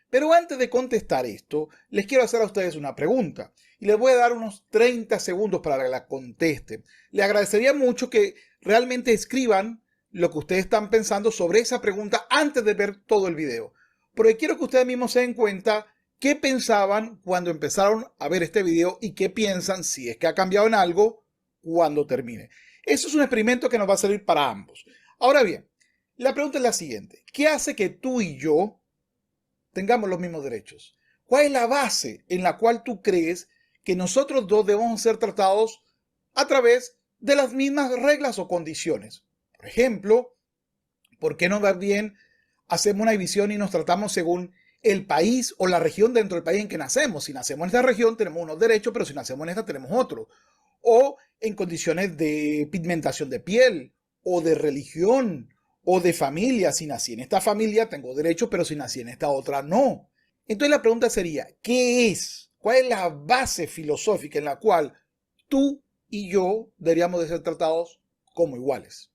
Pero antes de contestar esto, les quiero hacer a ustedes una pregunta y les voy a dar unos 30 segundos para que la contesten. Les agradecería mucho que realmente escriban lo que ustedes están pensando sobre esa pregunta antes de ver todo el video. Porque quiero que ustedes mismos se den cuenta qué pensaban cuando empezaron a ver este video y qué piensan, si es que ha cambiado en algo, cuando termine. Eso es un experimento que nos va a servir para ambos. Ahora bien, la pregunta es la siguiente. ¿Qué hace que tú y yo tengamos los mismos derechos? ¿Cuál es la base en la cual tú crees que nosotros dos debemos ser tratados a través de las mismas reglas o condiciones? Por ejemplo, ¿por qué no más bien hacemos una división y nos tratamos según el país o la región dentro del país en que nacemos? Si nacemos en esta región tenemos unos derechos, pero si nacemos en esta tenemos otros. O en condiciones de pigmentación de piel, o de religión, o de familia. Si nací en esta familia tengo derechos, pero si nací en esta otra no. Entonces la pregunta sería, ¿qué es? ¿Cuál es la base filosófica en la cual tú y yo deberíamos de ser tratados como iguales?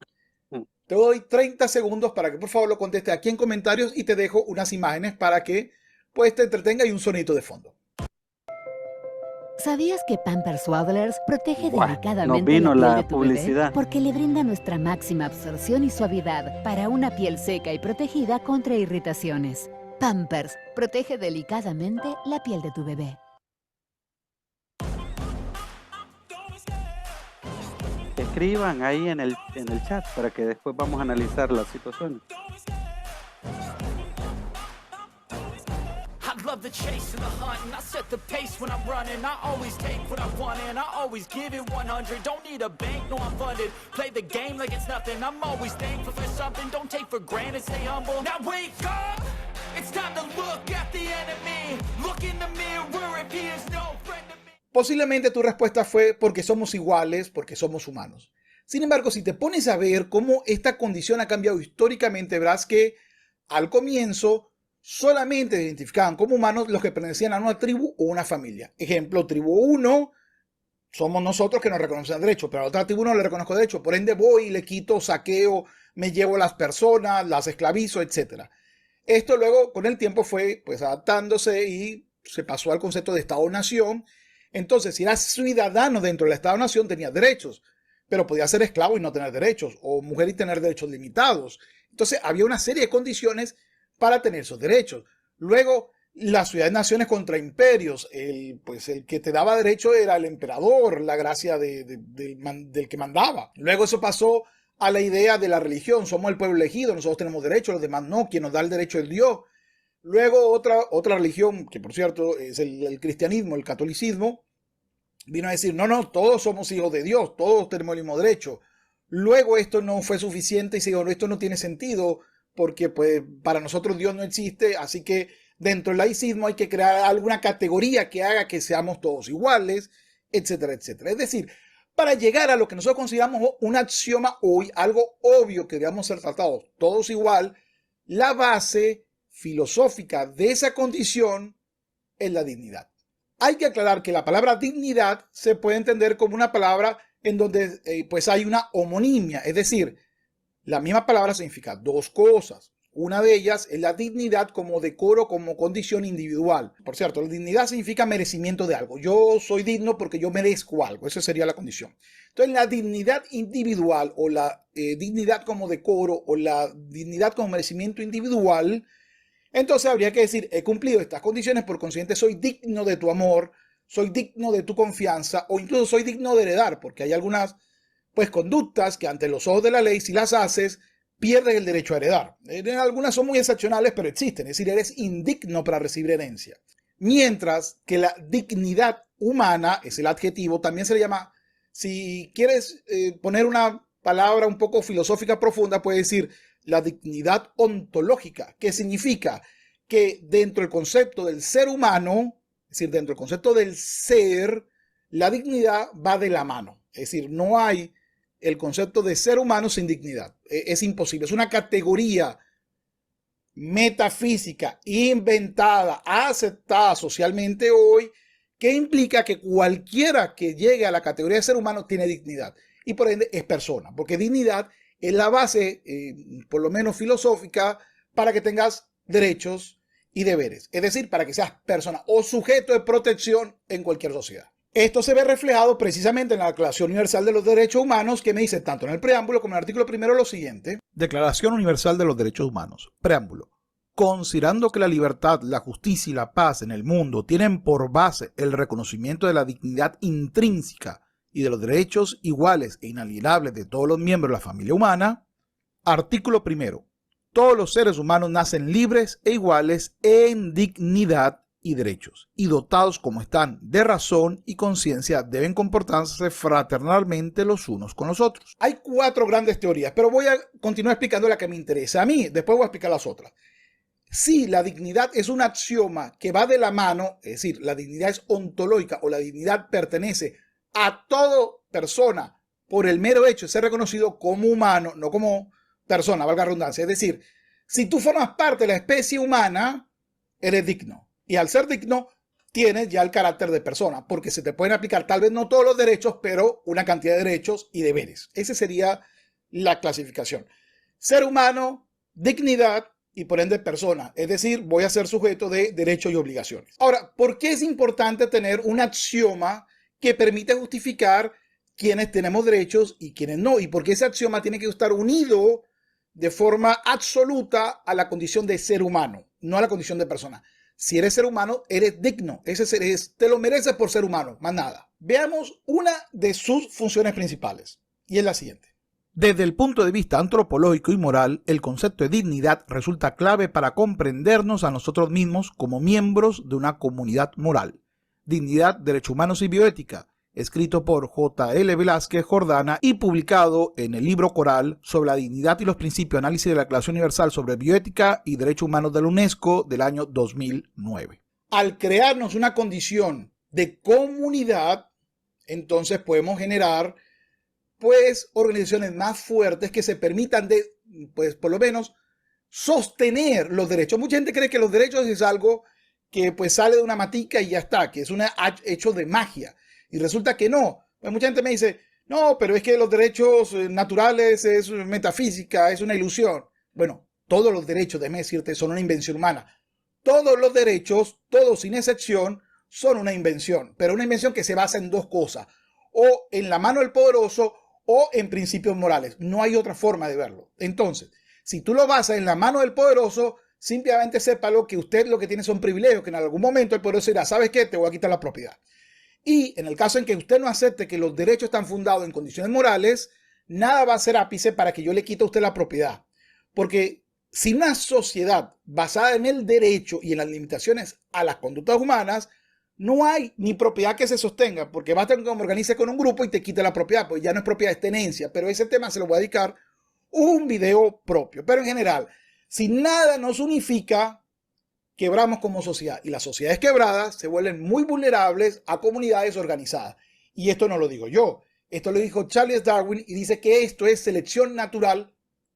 Te doy 30 segundos para que por favor lo conteste aquí en comentarios y te dejo unas imágenes para que pues te entretenga y un sonito de fondo. ¿Sabías que Pampers Swaddlers protege Buah, delicadamente nos vino la piel la de tu publicidad. bebé? Porque le brinda nuestra máxima absorción y suavidad para una piel seca y protegida contra irritaciones. Pampers protege delicadamente la piel de tu bebé. Escriban ahí en el chat para que después vamos a analizar la situación. I love the chase and the hunt, and I set the pace when I'm running. I always take what I want and I always give it 100. Don't need a bank, no I'm funded. Play the game like it's nothing. I'm always thankful for something. Don't take for granted, stay humble. Now wake up, it's time to look at the enemy. Look in the mirror if he is no friend to me. Posiblemente tu respuesta fue porque somos iguales, porque somos humanos. Sin embargo, si te pones a ver cómo esta condición ha cambiado históricamente, verás que al comienzo solamente se identificaban como humanos los que pertenecían a una tribu o una familia. Ejemplo, tribu 1, somos nosotros que nos reconocen derechos, pero a otra tribu no le reconozco derechos. Por ende voy y le quito, saqueo, me llevo a las personas, las esclavizo, etc. Esto luego con el tiempo fue pues adaptándose y se pasó al concepto de Estado-Nación. Entonces, si eras ciudadano dentro del Estado-Nación, tenías derechos, pero podías ser esclavo y no tener derechos, o mujer y tener derechos limitados. Entonces, había una serie de condiciones para tener esos derechos. Luego, las ciudades-naciones contra imperios, el que te daba derecho era el emperador, la gracia del que mandaba. Luego eso pasó a la idea de la religión, somos el pueblo elegido, nosotros tenemos derechos, los demás no, quien nos da el derecho es Dios. Luego otra religión, que por cierto es el cristianismo, el catolicismo, vino a decir, no, todos somos hijos de Dios, todos tenemos el mismo derecho. Luego esto no fue suficiente y se dijo, no, esto no tiene sentido porque pues para nosotros Dios no existe, así que dentro del laicismo hay que crear alguna categoría que haga que seamos todos iguales, etcétera, etcétera. Es decir, para llegar a lo que nosotros consideramos un axioma hoy, algo obvio que debemos ser tratados todos igual, la base filosófica de esa condición es la dignidad. Hay que aclarar que la palabra dignidad se puede entender como una palabra en donde pues hay una homonimia, es decir, la misma palabra significa dos cosas. Una de ellas es la dignidad como decoro, como condición individual. Por cierto, la dignidad significa merecimiento de algo. Yo soy digno porque yo merezco algo. Esa sería la condición. Entonces, la dignidad individual o la dignidad como decoro o la dignidad como merecimiento individual, entonces habría que decir, he cumplido estas condiciones, por consiguiente soy digno de tu amor, soy digno de tu confianza o incluso soy digno de heredar, porque hay algunas pues conductas que ante los ojos de la ley, si las haces, pierden el derecho a heredar. Algunas son muy excepcionales, pero existen. Es decir, eres indigno para recibir herencia. Mientras que la dignidad humana, es el adjetivo, también se le llama, si quieres poner una palabra un poco filosófica profunda, puedes decir la dignidad ontológica, que significa que dentro del concepto del ser humano, es decir, dentro del concepto del ser, la dignidad va de la mano. Es decir, no hay el concepto de ser humano sin dignidad. Es imposible. Es una categoría metafísica inventada, aceptada socialmente hoy, que implica que cualquiera que llegue a la categoría de ser humano tiene dignidad y por ende es persona, porque dignidad es la base, por lo menos filosófica, para que tengas derechos y deberes, es decir, para que seas persona o sujeto de protección en cualquier sociedad. Esto se ve reflejado precisamente en la Declaración Universal de los Derechos Humanos, que me dice tanto en el preámbulo como en el artículo primero lo siguiente. Declaración Universal de los Derechos Humanos. Preámbulo. Considerando que la libertad, la justicia y la paz en el mundo tienen por base el reconocimiento de la dignidad intrínseca y de los derechos iguales e inalienables de todos los miembros de la familia humana. Artículo primero. Todos los seres humanos nacen libres e iguales en dignidad y derechos, y dotados como están de razón y conciencia, deben comportarse fraternalmente los unos con los otros. Hay 4 grandes teorías, pero voy a continuar explicando la que me interesa a mí, después voy a explicar las otras. Si la dignidad es un axioma que va de la mano, es decir, la dignidad es ontológica o la dignidad pertenece a toda persona por el mero hecho de ser reconocido como humano, no como persona, valga la redundancia. Es decir, si tú formas parte de la especie humana, eres digno. Y al ser digno, tienes ya el carácter de persona, porque se te pueden aplicar tal vez no todos los derechos, pero una cantidad de derechos y deberes. Esa sería la clasificación. Ser humano, dignidad y por ende persona. Es decir, voy a ser sujeto de derechos y obligaciones. Ahora, ¿por qué es importante tener un axioma que permite justificar quiénes tenemos derechos y quiénes no? Y por qué ese axioma tiene que estar unido de forma absoluta a la condición de ser humano, no a la condición de persona. Si eres ser humano, eres digno. Te lo mereces por ser humano, más nada. Veamos una de sus funciones principales, y es la siguiente. Desde el punto de vista antropológico y moral, el concepto de dignidad resulta clave para comprendernos a nosotros mismos como miembros de una comunidad moral. Dignidad, Derechos Humanos y Bioética, escrito por J.L. Velázquez Jordana y publicado en el libro Coral sobre la dignidad y los principios de análisis de la Declaración Universal sobre Bioética y Derechos Humanos de la UNESCO del año 2009. Al crearnos una condición de comunidad, entonces podemos generar pues organizaciones más fuertes que se permitan pues por lo menos sostener los derechos. Mucha gente cree que los derechos es algo que pues sale de una matica y ya está, que es un hecho de magia. Y resulta que no. Pues mucha gente me dice, no, pero es que los derechos naturales es metafísica, es una ilusión. Bueno, todos los derechos, déjame decirte, son una invención humana. Todos los derechos, todos sin excepción, son una invención. Pero una invención que se basa en 2 cosas. O en la mano del poderoso o en principios morales. No hay otra forma de verlo. Entonces, si tú lo basas en la mano del poderoso, simplemente sépalo que usted lo que tiene son privilegios, que en algún momento el poderoso dirá, ¿sabes qué? Te voy a quitar la propiedad. Y en el caso en que usted no acepte que los derechos están fundados en condiciones morales, nada va a ser ápice para que yo le quite a usted la propiedad. Porque sin una sociedad basada en el derecho y en las limitaciones a las conductas humanas, no hay ni propiedad que se sostenga, porque basta que me organice con un grupo y te quite la propiedad, pues ya no es propiedad, es tenencia. Pero ese tema se lo voy a dedicar un video propio. Pero en general, si nada nos unifica, quebramos como sociedad. Y las sociedades quebradas se vuelven muy vulnerables a comunidades organizadas. Y esto no lo digo yo. Esto lo dijo Charles Darwin y dice que esto es selección natural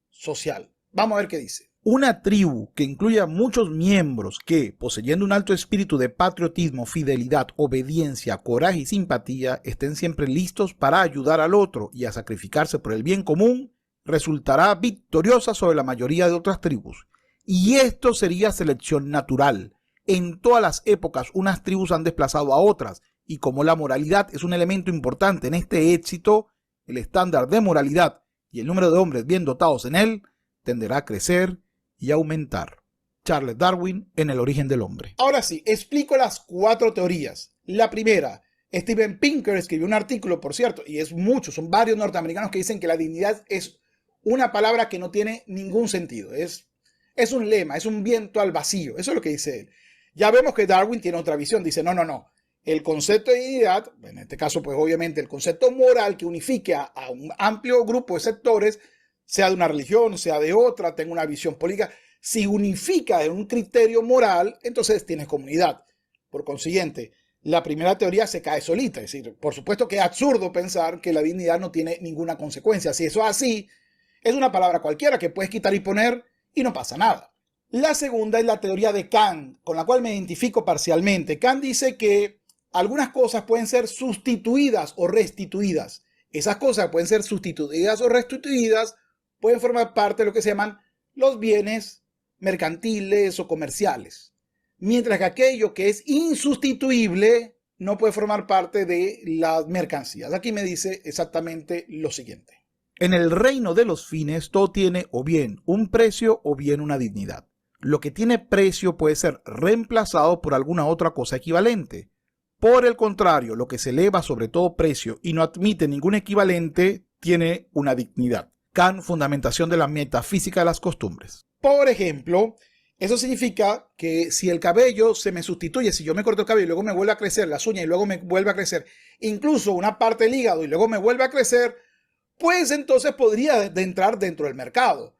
social. Vamos a ver qué dice. Una tribu que incluya muchos miembros que, poseyendo un alto espíritu de patriotismo, fidelidad, obediencia, coraje y simpatía, estén siempre listos para ayudar al otro y a sacrificarse por el bien común, resultará victoriosa sobre la mayoría de otras tribus. Y esto sería selección natural. En todas las épocas unas tribus han desplazado a otras, y como la moralidad es un elemento importante en este éxito, el estándar de moralidad y el número de hombres bien dotados en él tenderá a crecer y aumentar. Charles Darwin en El origen del hombre. Ahora sí, explico las 4 teorías. La primera, Steven Pinker escribió un artículo, por cierto, y es mucho, son varios norteamericanos que dicen que la dignidad es una palabra que no tiene ningún sentido. Es un lema, es un viento al vacío. Eso es lo que dice él. Ya vemos que Darwin tiene otra visión. Dice, no. El concepto de dignidad, en este caso, pues obviamente el concepto moral que unifique a un amplio grupo de sectores, sea de una religión, sea de otra, tenga una visión política, si unifica en un criterio moral, entonces tienes comunidad. Por consiguiente, la primera teoría se cae solita. Es decir, por supuesto que es absurdo pensar que la dignidad no tiene ninguna consecuencia. Si eso es así, es una palabra cualquiera que puedes quitar y poner y no pasa nada. La segunda es la teoría de Kant, con la cual me identifico parcialmente. Kant dice que algunas cosas pueden ser sustituidas o restituidas. Esas cosas pueden ser sustituidas o restituidas, pueden formar parte de lo que se llaman los bienes mercantiles o comerciales. Mientras que aquello que es insustituible no puede formar parte de las mercancías. Aquí me dice exactamente lo siguiente. En el reino de los fines, todo tiene o bien un precio o bien una dignidad. Lo que tiene precio puede ser reemplazado por alguna otra cosa equivalente. Por el contrario, lo que se eleva sobre todo precio y no admite ningún equivalente tiene una dignidad. Kant, fundamentación de la metafísica de las costumbres. Por ejemplo, eso significa que si el cabello se me sustituye, si yo me corto el cabello y luego me vuelve a crecer las uñas y luego me vuelve a crecer, incluso una parte del hígado y luego me vuelve a crecer, pues entonces podría entrar dentro del mercado.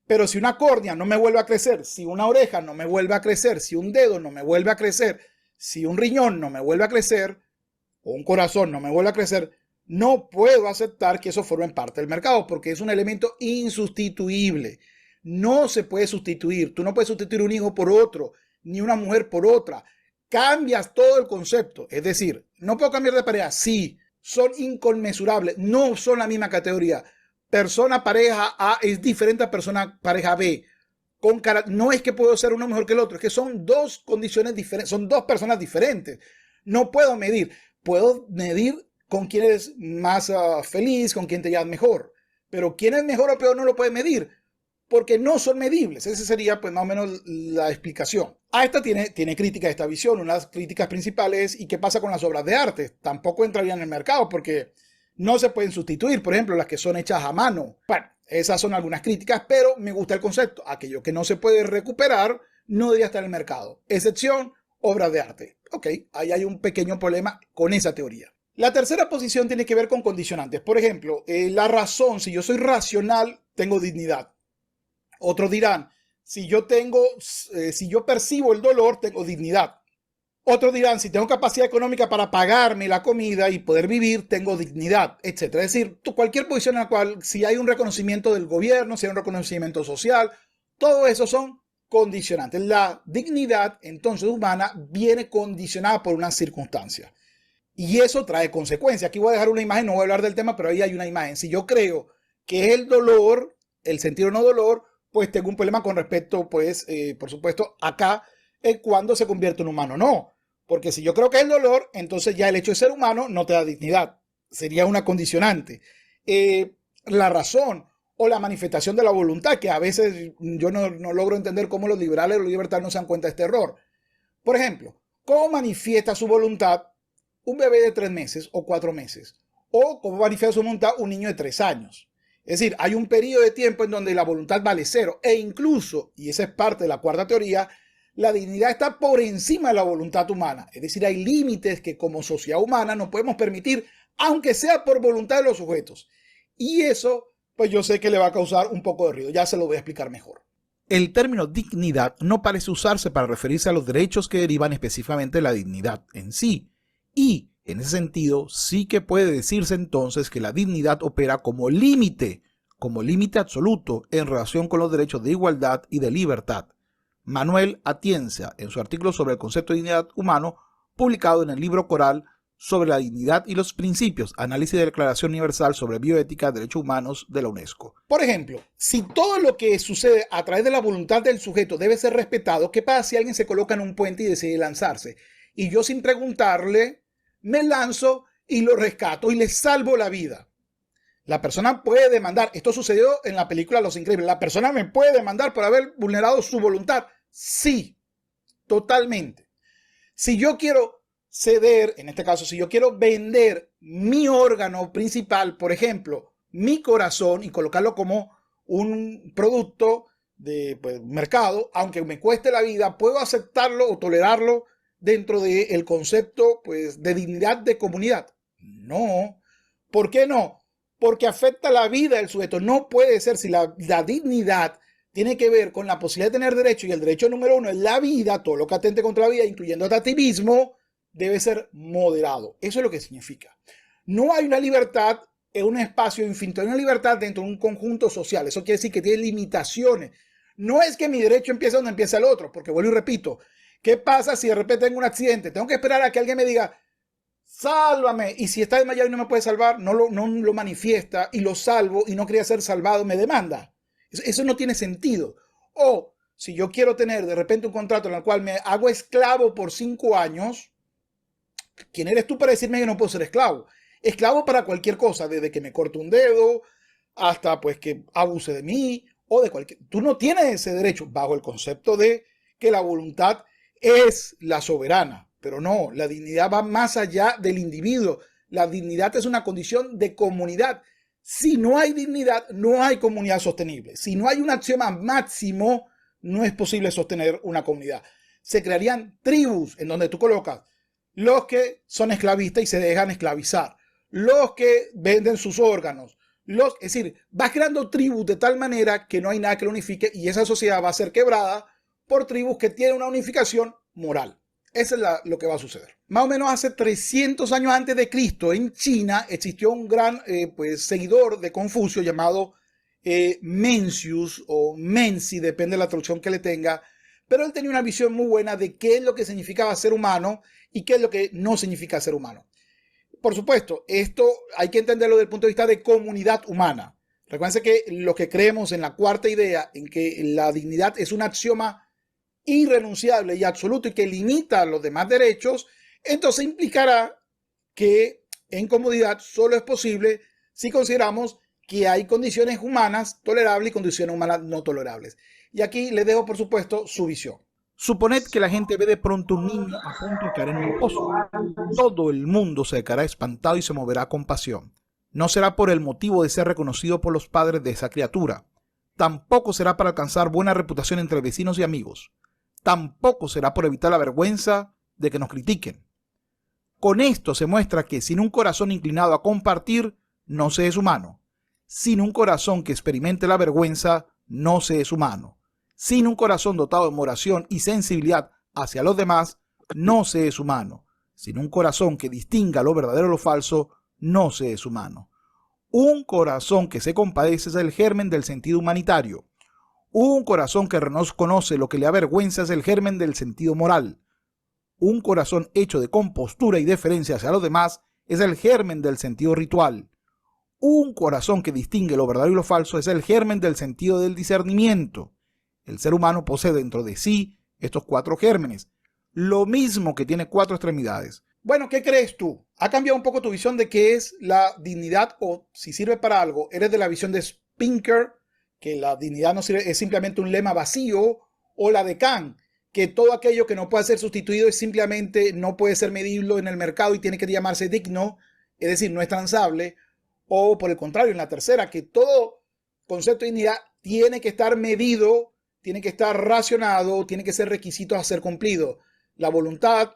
Pero si una córnea no me vuelve a crecer, si una oreja no me vuelve a crecer, si un dedo no me vuelve a crecer, si un riñón no me vuelve a crecer, o un corazón no me vuelve a crecer, no puedo aceptar que eso forme parte del mercado porque es un elemento insustituible. No se puede sustituir. Tú no puedes sustituir un hijo por otro, ni una mujer por otra. Cambias todo el concepto. Es decir, no puedo cambiar de pareja. Sí, son inconmensurables. No son la misma categoría. Persona pareja A es diferente a persona pareja B. No es que puedo ser uno mejor que el otro. Es que son dos condiciones diferentes. Son dos personas diferentes. No puedo medir. Puedo medir con quién eres más feliz, con quién te llevas mejor. Pero quién es mejor o peor no lo puedes medir, porque no son medibles. Esa sería pues más o menos la explicación. Esta tiene crítica esta visión. Una de las críticas principales ¿y qué pasa con las obras de arte? Tampoco entrarían en el mercado porque no se pueden sustituir. Por ejemplo, las que son hechas a mano. Bueno, esas son algunas críticas, pero me gusta el concepto. Aquello que no se puede recuperar no debería estar en el mercado. Excepción, obras de arte. Ok, ahí hay un pequeño problema con esa teoría. La tercera posición tiene que ver con condicionantes. Por ejemplo, la razón, si yo soy racional, tengo dignidad. Otros dirán, si yo percibo el dolor, tengo dignidad. Otros dirán, si tengo capacidad económica para pagarme la comida y poder vivir, tengo dignidad, etc. Es decir, cualquier posición en la cual, si hay un reconocimiento del gobierno, si hay un reconocimiento social, todo eso son condicionantes. La dignidad, entonces, humana, viene condicionada por unas circunstancias. Y eso trae consecuencias. Aquí voy a dejar una imagen, no voy a hablar del tema, pero ahí hay una imagen. Si yo creo que es el dolor, el sentido no dolor, pues tengo un problema con respecto, pues, por supuesto, acá, cuando se convierte en humano. No, porque si yo creo que es el dolor, entonces ya el hecho de ser humano no te da dignidad. Sería una condicionante. La razón o la manifestación de la voluntad, que a veces yo no logro entender cómo los liberales o los libertarios no se dan cuenta de este error. Por ejemplo, ¿cómo manifiesta su voluntad un bebé de 3 meses o 4 meses? O cómo manifiesta su voluntad un niño de 3 años. Es decir, hay un periodo de tiempo en donde la voluntad vale cero e incluso, y esa es parte de la cuarta teoría, la dignidad está por encima de la voluntad humana. Es decir, hay límites que como sociedad humana no podemos permitir, aunque sea por voluntad de los sujetos. Y eso, pues yo sé que le va a causar un poco de ruido. Ya se lo voy a explicar mejor. El término dignidad no parece usarse para referirse a los derechos que derivan específicamente de la dignidad en sí. Y, en ese sentido, sí que puede decirse entonces que la dignidad opera como límite absoluto en relación con los derechos de igualdad y de libertad. Manuel Atienza, en su artículo sobre el concepto de dignidad humano, publicado en el libro Coral sobre la dignidad y los principios, análisis de la Declaración Universal sobre Bioética de Derechos Humanos de la UNESCO. Por ejemplo, si todo lo que sucede a través de la voluntad del sujeto debe ser respetado, ¿qué pasa si alguien se coloca en un puente y decide lanzarse? Y yo sin preguntarle, me lanzo y lo rescato y le salvo la vida. La persona puede demandar, esto sucedió en la película Los Increíbles, la persona me puede demandar por haber vulnerado su voluntad. Sí, totalmente. Si yo quiero ceder, en este caso, si yo quiero vender mi órgano principal, por ejemplo, mi corazón, y colocarlo como un producto de mercado, aunque me cueste la vida, puedo aceptarlo o tolerarlo dentro del concepto de dignidad de comunidad. No. ¿Por qué no? Porque afecta la vida del sujeto. No puede ser. Si la dignidad tiene que ver con la posibilidad de tener derecho, y el derecho número uno es la vida, todo lo que atente contra la vida, incluyendo a ti mismo, debe ser moderado. Eso es lo que significa. No hay una libertad en un espacio infinito, hay una libertad dentro de un conjunto social. Eso quiere decir que tiene limitaciones. No es que mi derecho empiece donde empieza el otro, porque vuelvo y repito, ¿qué pasa si de repente tengo un accidente? Tengo que esperar a que alguien me diga, sálvame, y si está desmayado y no me puede salvar, no lo manifiesta y lo salvo y no quería ser salvado, me demanda. Eso no tiene sentido. O si yo quiero tener de repente un contrato en el cual me hago esclavo por 5 años, ¿quién eres tú para decirme que no puedo ser esclavo? Esclavo para cualquier cosa, desde que me corte un dedo hasta que abuse de mí o de cualquier. Tú no tienes ese derecho bajo el concepto de que la voluntad es la soberana. Pero no, la dignidad va más allá del individuo. La dignidad es una condición de comunidad. Si no hay dignidad, no hay comunidad sostenible. Si no hay un axioma máximo, no es posible sostener una comunidad. Se crearían tribus en donde tú colocas los que son esclavistas y se dejan esclavizar, los que venden sus órganos, es decir, vas creando tribus de tal manera que no hay nada que lo unifique y esa sociedad va a ser quebrada por tribus que tienen una unificación moral. Eso es lo que va a suceder. Más o menos hace 300 años antes de Cristo, en China, existió un gran seguidor de Confucio llamado Mencius o Menzi, depende de la traducción que le tenga, pero él tenía una visión muy buena de qué es lo que significaba ser humano y qué es lo que no significa ser humano. Por supuesto, esto hay que entenderlo desde el punto de vista de comunidad humana. Recuerden que lo que creemos en la cuarta idea, en que la dignidad es un axioma irrenunciable y absoluto y que limita los demás derechos, entonces implicará que en comunidad solo es posible si consideramos que hay condiciones humanas tolerables y condiciones humanas no tolerables. Y aquí les dejo, por supuesto, su visión. Suponed que la gente ve de pronto un niño a punto de caer en un pozo. Todo el mundo se quedará espantado y se moverá con pasión. No será por el motivo de ser reconocido por los padres de esa criatura. Tampoco será para alcanzar buena reputación entre vecinos y amigos. Tampoco será por evitar la vergüenza de que nos critiquen. Con esto se muestra que sin un corazón inclinado a compartir, no se es humano. Sin un corazón que experimente la vergüenza, no se es humano. Sin un corazón dotado de moderación y sensibilidad hacia los demás, no se es humano. Sin un corazón que distinga lo verdadero de lo falso, no se es humano. Un corazón que se compadece es el germen del sentido humanitario. Un corazón que reconoce lo que le avergüenza es el germen del sentido moral. Un corazón hecho de compostura y deferencia hacia los demás es el germen del sentido ritual. Un corazón que distingue lo verdadero y lo falso es el germen del sentido del discernimiento. El ser humano posee dentro de sí estos 4 gérmenes, lo mismo que tiene 4 extremidades. Bueno, ¿qué crees tú? ¿Ha cambiado un poco tu visión de qué es la dignidad o si sirve para algo? ¿Eres de la visión de Pinker, que la dignidad no sirve, es simplemente un lema vacío, o la de Kant, que todo aquello que no puede ser sustituido es simplemente no puede ser medible en el mercado y tiene que llamarse digno, es decir, no es transable? o por el contrario, en la tercera, que todo concepto de dignidad tiene que estar medido, tiene que estar racionado, tiene que ser requisitos a ser cumplidos. La voluntad,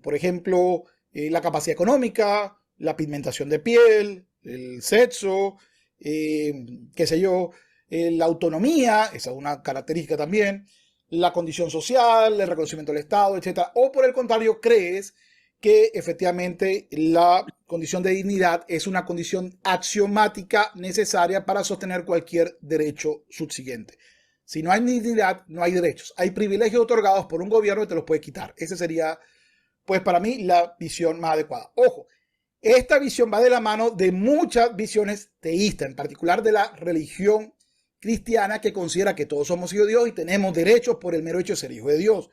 por ejemplo, la capacidad económica, la pigmentación de piel, el sexo, qué sé yo, la autonomía, esa es una característica también, la condición social, el reconocimiento del Estado, etc. O por el contrario, crees que efectivamente la condición de dignidad es una condición axiomática necesaria para sostener cualquier derecho subsiguiente. Si no hay dignidad, no hay derechos. Hay privilegios otorgados por un gobierno que te los puede quitar. Esa sería, pues para mí, la visión más adecuada. Ojo, esta visión va de la mano de muchas visiones teístas, en particular de la religión cristiana, que considera que todos somos hijos de Dios y tenemos derechos por el mero hecho de ser hijos de Dios.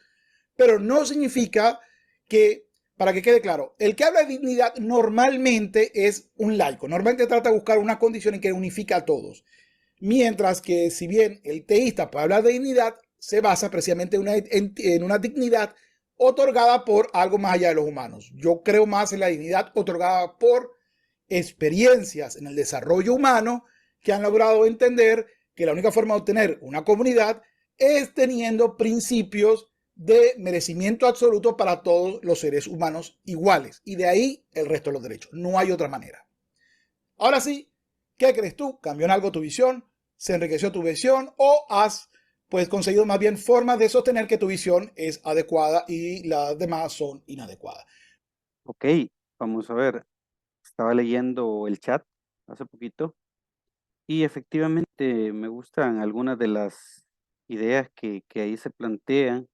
Pero no significa que, para que quede claro, el que habla de dignidad normalmente es un laico. Normalmente trata de buscar una condición en que unifica a todos. Mientras que, si bien el teísta puede hablar de dignidad, se basa precisamente en una dignidad otorgada por algo más allá de los humanos. Yo creo más en la dignidad otorgada por experiencias en el desarrollo humano que han logrado entender que la única forma de obtener una comunidad es teniendo principios de merecimiento absoluto para todos los seres humanos iguales. Y de ahí el resto de los derechos. No hay otra manera. Ahora sí, ¿qué crees tú? ¿Cambió en algo tu visión? ¿Se enriqueció tu visión? ¿O has pues conseguido más bien formas de sostener que tu visión es adecuada y las demás son inadecuadas? Ok, vamos a ver. Estaba leyendo el chat hace poquito y efectivamente me gustan algunas de las ideas que ahí se plantean.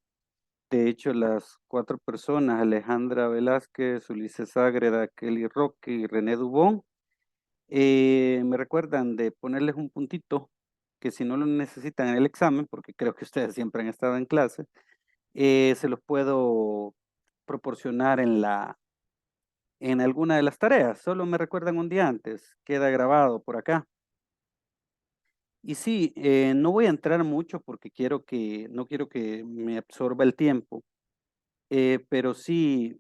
De hecho, las 4 personas, Alejandra Velázquez, Ulises Ágreda, Kelly Roque y René Dubón, me recuerdan de ponerles un puntito que si no lo necesitan en el examen, porque creo que ustedes siempre han estado en clase, se los puedo proporcionar en alguna de las tareas. Solo me recuerdan un día antes, queda grabado por acá. Y sí, no voy a entrar mucho porque no quiero que me absorba el tiempo, pero sí,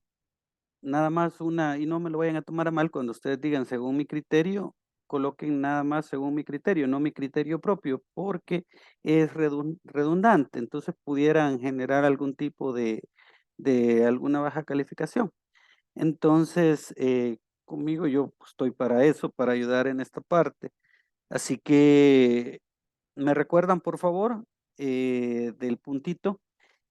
nada más y no me lo vayan a tomar a mal cuando ustedes digan según mi criterio, coloquen nada más según mi criterio, no mi criterio propio, porque es redundante, entonces pudieran generar algún tipo de alguna baja calificación. Entonces, conmigo yo estoy para eso, para ayudar en esta parte. Así que me recuerdan, por favor, del puntito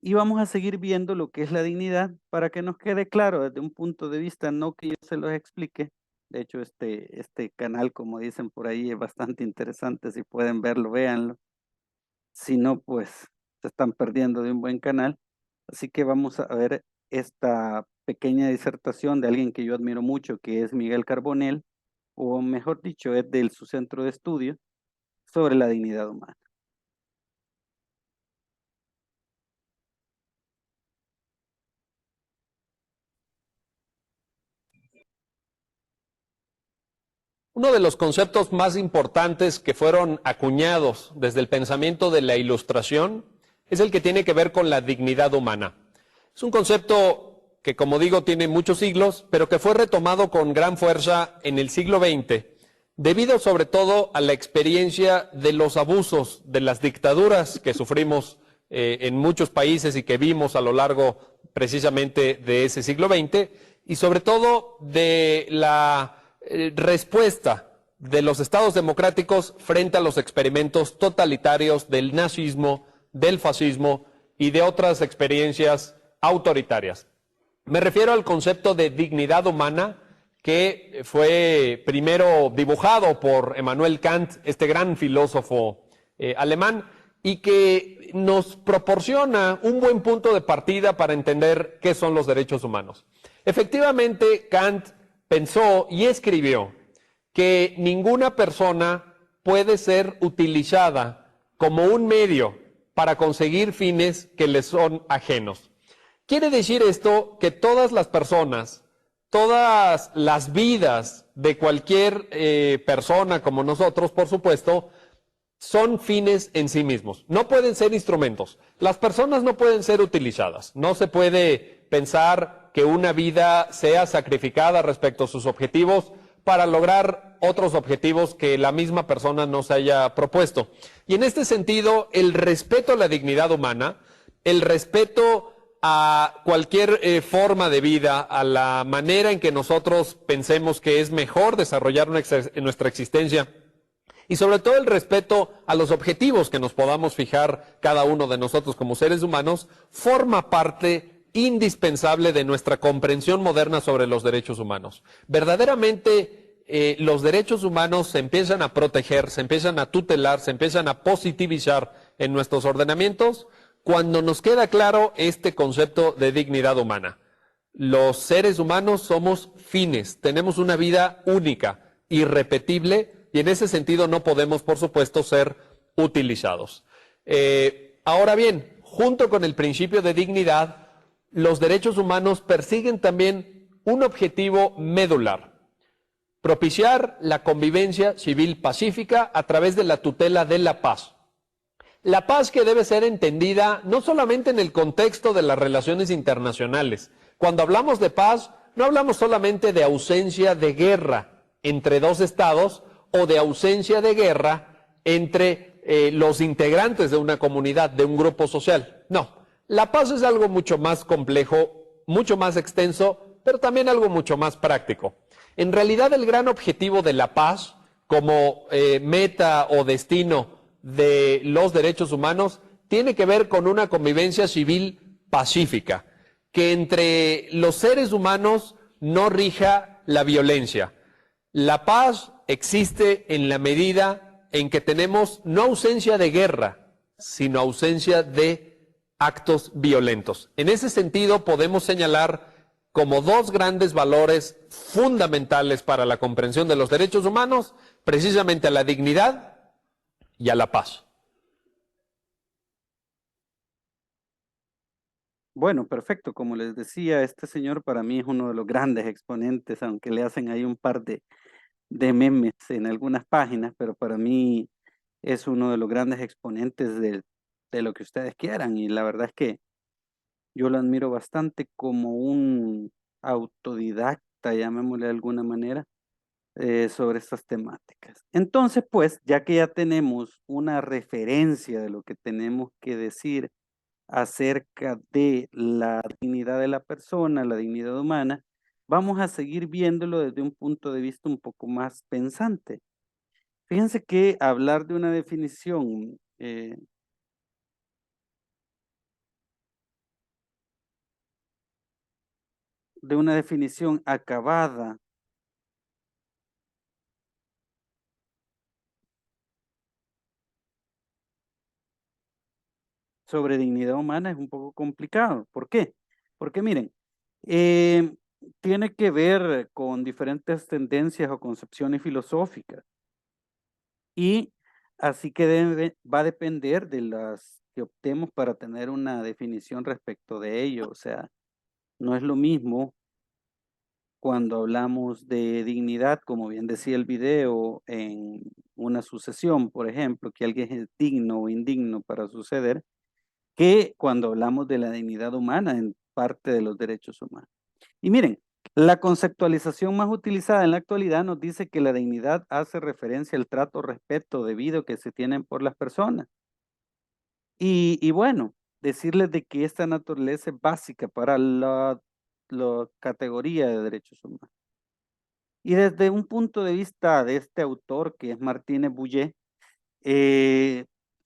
y vamos a seguir viendo lo que es la dignidad para que nos quede claro desde un punto de vista, no que yo se los explique. De hecho, este canal, como dicen por ahí, es bastante interesante. Si pueden verlo, véanlo. Si no, pues se están perdiendo de un buen canal. Así que vamos a ver esta pequeña disertación de alguien que yo admiro mucho, que es Miguel Carbonell, o mejor dicho, es de su centro de estudio sobre la dignidad humana. Uno de los conceptos más importantes que fueron acuñados desde el pensamiento de la Ilustración es el que tiene que ver con la dignidad humana. Es un concepto que, como digo, tiene muchos siglos, pero que fue retomado con gran fuerza en el siglo XX, debido sobre todo a la experiencia de los abusos, de las dictaduras que sufrimos en muchos países y que vimos a lo largo precisamente de ese siglo XX, y sobre todo de la respuesta de los estados democráticos frente a los experimentos totalitarios del nazismo, del fascismo y de otras experiencias autoritarias. Me refiero al concepto de dignidad humana que fue primero dibujado por Immanuel Kant, este gran filósofo alemán, y que nos proporciona un buen punto de partida para entender qué son los derechos humanos. Efectivamente, Kant pensó y escribió que ninguna persona puede ser utilizada como un medio para conseguir fines que le son ajenos. Quiere decir esto que todas las personas, todas las vidas de cualquier persona como nosotros, por supuesto, son fines en sí mismos. No pueden ser instrumentos. Las personas no pueden ser utilizadas. No se puede pensar que una vida sea sacrificada respecto a sus objetivos para lograr otros objetivos que la misma persona nos haya propuesto. Y en este sentido, el respeto a la dignidad humana, el respeto a cualquier forma de vida, a la manera en que nosotros pensemos que es mejor desarrollar nuestra existencia, y sobre todo el respeto a los objetivos que nos podamos fijar cada uno de nosotros como seres humanos, forma parte indispensable de nuestra comprensión moderna sobre los derechos humanos. Verdaderamente, los derechos humanos se empiezan a proteger, se empiezan a tutelar, se empiezan a positivizar en nuestros ordenamientos cuando nos queda claro este concepto de dignidad humana. Los seres humanos somos fines, tenemos una vida única, irrepetible, y en ese sentido no podemos, por supuesto, ser utilizados. Ahora bien, junto con el principio de dignidad, los derechos humanos persiguen también un objetivo medular: propiciar la convivencia civil pacífica a través de la tutela de la paz. La paz que debe ser entendida no solamente en el contexto de las relaciones internacionales. Cuando hablamos de paz, no hablamos solamente de ausencia de guerra entre dos estados o de ausencia de guerra entre los integrantes de una comunidad, de un grupo social. No, la paz es algo mucho más complejo, mucho más extenso, pero también algo mucho más práctico. En realidad, el gran objetivo de la paz, como meta o destino de los derechos humanos, tiene que ver con una convivencia civil pacífica, que entre los seres humanos no rija la violencia. La paz existe en la medida en que tenemos no ausencia de guerra, sino ausencia de actos violentos. En ese sentido, podemos señalar como dos grandes valores fundamentales para la comprensión de los derechos humanos, precisamente a la dignidad y a la paz. Bueno, perfecto. Como les decía, este señor para mí es uno de los grandes exponentes, aunque le hacen ahí un par de memes en algunas páginas, pero para mí es uno de los grandes exponentes de lo que ustedes quieran. Y la verdad es que yo lo admiro bastante como un autodidacta, llamémosle de alguna manera, sobre estas temáticas. Entonces, pues, ya que ya tenemos una referencia de lo que tenemos que decir acerca de la dignidad de la persona, la dignidad humana, vamos a seguir viéndolo desde un punto de vista un poco más pensante. Fíjense que hablar de una definición acabada sobre dignidad humana es un poco complicado. ¿Por qué? Porque miren, tiene que ver con diferentes tendencias o concepciones filosóficas. Y así que va a depender de las que optemos para tener una definición respecto de ello. O sea, no es lo mismo cuando hablamos de dignidad, como bien decía el video, en una sucesión, por ejemplo, que alguien es digno o indigno para suceder, que cuando hablamos de la dignidad humana en parte de los derechos humanos. Y miren, la conceptualización más utilizada en la actualidad nos dice que la dignidad hace referencia al trato, respeto debido que se tienen por las personas. Y bueno, decirles de que esta naturaleza es básica para la categoría de derechos humanos. Y desde un punto de vista de este autor, que es Martínez Bouyé,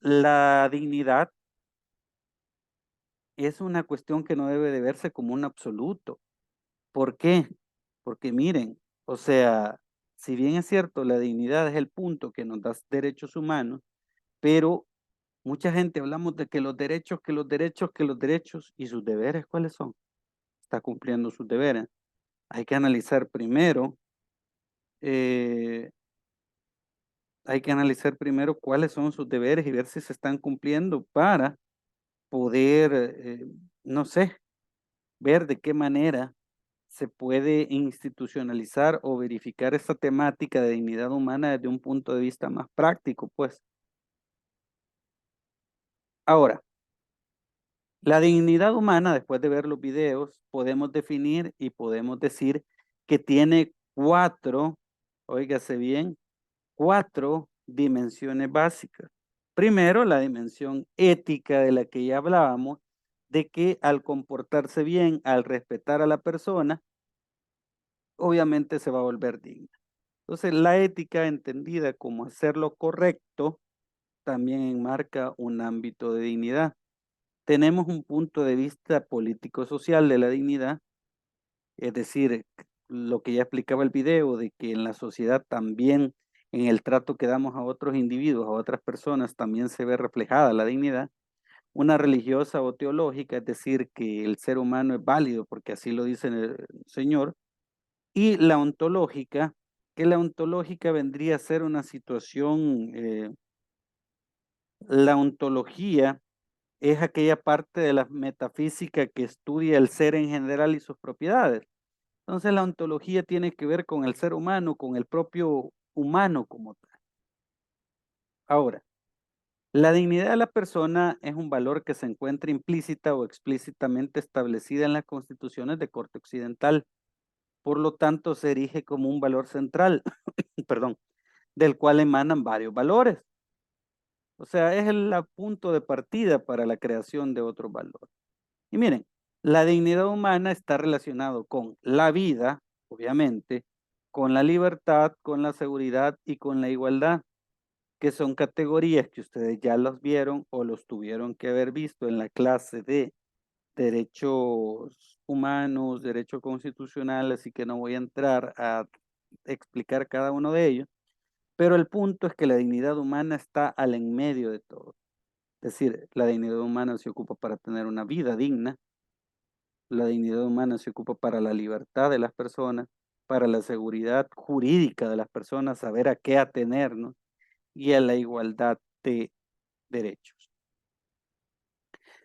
la dignidad es una cuestión que no debe de verse como un absoluto. ¿Por qué? Porque miren, o sea, si bien es cierto, la dignidad es el punto que nos da derechos humanos, pero mucha gente hablamos de que los derechos, y sus deberes, ¿cuáles son? Está cumpliendo sus deberes. Hay que analizar primero, cuáles son sus deberes y ver si se están cumpliendo para poder, no sé, ver de qué manera se puede institucionalizar o verificar esta temática de dignidad humana desde un punto de vista más práctico, pues. Ahora, la dignidad humana, después de ver los videos, podemos definir y podemos decir que tiene 4 óigase bien, 4 dimensiones básicas. Primero, la dimensión ética de la que ya hablábamos, de que al comportarse bien, al respetar a la persona, obviamente se va a volver digna. Entonces, la ética entendida como hacer lo correcto también enmarca un ámbito de dignidad. Tenemos un punto de vista político-social de la dignidad, es decir, lo que ya explicaba el video, de que en la sociedad también, en el trato que damos a otros individuos, a otras personas, también se ve reflejada la dignidad. Una religiosa o teológica, es decir, que el ser humano es válido porque así lo dice el Señor. Y la ontológica, que la ontológica vendría a ser una situación, la ontología es aquella parte de la metafísica que estudia el ser en general y sus propiedades. Entonces la ontología tiene que ver con el ser humano, con el propio humano como tal. Ahora, la dignidad de la persona es un valor que se encuentra implícita o explícitamente establecida en las constituciones de corte occidental. Por lo tanto, se erige como un valor central, perdón, del cual emanan varios valores. O sea, es el punto de partida para la creación de otros valores. Y miren, la dignidad humana está relacionado con la vida, obviamente, con la libertad, con la seguridad y con la igualdad, que son categorías que ustedes ya los vieron o los tuvieron que haber visto en la clase de derechos humanos, derecho constitucional, así que no voy a entrar a explicar cada uno de ellos, pero el punto es que la dignidad humana está al en medio de todo. Es decir, la dignidad humana se ocupa para tener una vida digna, la dignidad humana se ocupa para la libertad de las personas, para la seguridad jurídica de las personas, saber a qué atenernos y a la igualdad de derechos.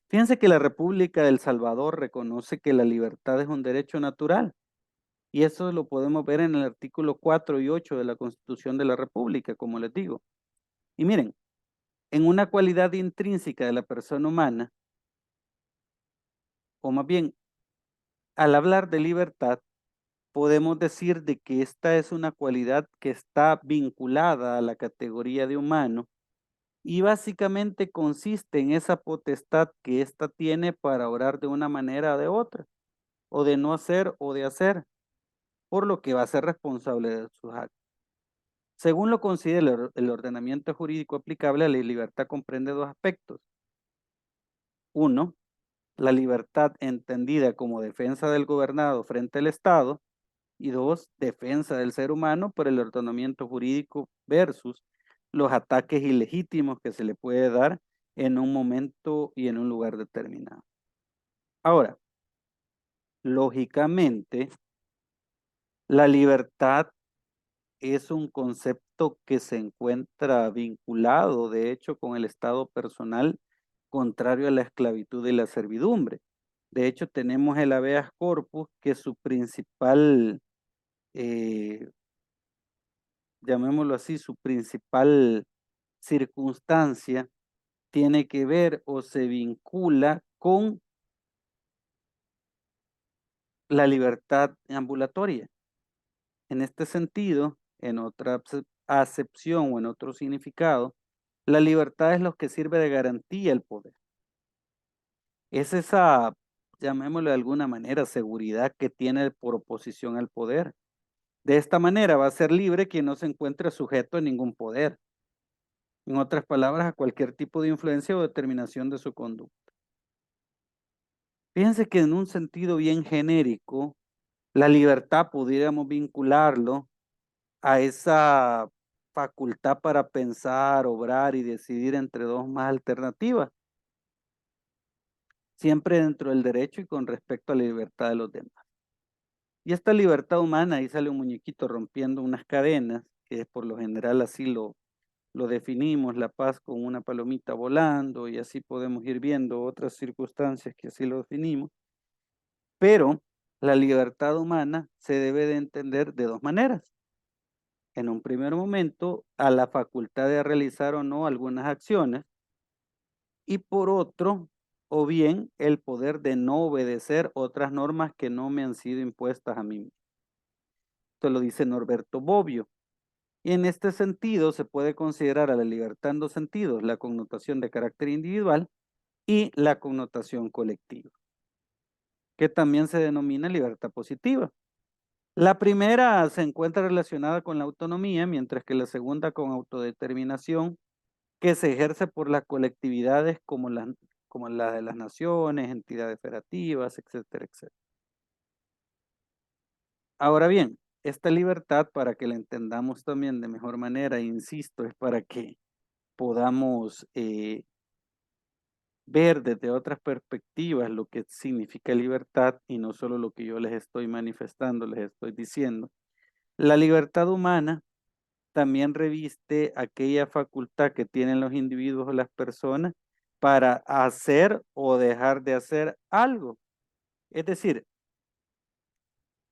Fíjense que la República de El Salvador reconoce que la libertad es un derecho natural y eso lo podemos ver en el artículo 4 y 8 de la Constitución de la República, como les digo. Y miren, en una cualidad intrínseca de la persona humana, o más bien, al hablar de libertad, podemos decir de que esta es una cualidad que está vinculada a la categoría de humano y básicamente consiste en esa potestad que ésta tiene para orar de una manera o de otra, o de no hacer o de hacer, por lo que va a ser responsable de sus actos. Según lo considera el ordenamiento jurídico aplicable, la libertad comprende dos aspectos. Uno, la libertad entendida como defensa del gobernado frente al Estado, y dos, defensa del ser humano por el ordenamiento jurídico versus los ataques ilegítimos que se le puede dar en un momento y en un lugar determinado. Ahora, lógicamente, la libertad es un concepto que se encuentra vinculado, de hecho, con el estado personal, contrario a la esclavitud y la servidumbre. De hecho, tenemos el habeas corpus, que su principal, llamémoslo así, su principal circunstancia tiene que ver o se vincula con la libertad ambulatoria. En este sentido, en otra acepción o en otro significado, la libertad es lo que sirve de garantía al poder. Es esa, llamémoslo de alguna manera, seguridad que tiene por oposición al poder. De esta manera va a ser libre quien no se encuentre sujeto a ningún poder. En otras palabras, a cualquier tipo de influencia o determinación de su conducta. Fíjense que en un sentido bien genérico, la libertad pudiéramos vincularlo a esa facultad para pensar, obrar y decidir entre dos más alternativas, siempre dentro del derecho y con respecto a la libertad de los demás. Y esta libertad humana, ahí sale un muñequito rompiendo unas cadenas, que por lo general así lo definimos, la paz con una palomita volando, y así podemos ir viendo otras circunstancias que así lo definimos. Pero la libertad humana se debe de entender de dos maneras. En un primer momento, a la facultad de realizar o no algunas acciones, y por otro, o bien el poder de no obedecer otras normas que no me han sido impuestas a mí. Esto lo dice Norberto Bobbio. Y en este sentido se puede considerar a la libertad en dos sentidos, la connotación de carácter individual y la connotación colectiva, que también se denomina libertad positiva. La primera se encuentra relacionada con la autonomía, mientras que la segunda con autodeterminación, que se ejerce por las colectividades como la de las naciones, entidades federativas, etcétera, etcétera. Ahora bien, esta libertad, para que la entendamos también de mejor manera, insisto, es para que podamos ver desde otras perspectivas lo que significa libertad y no solo lo que yo les estoy manifestando, les estoy diciendo. La libertad humana también reviste aquella facultad que tienen los individuos o las personas para hacer o dejar de hacer algo. Es decir,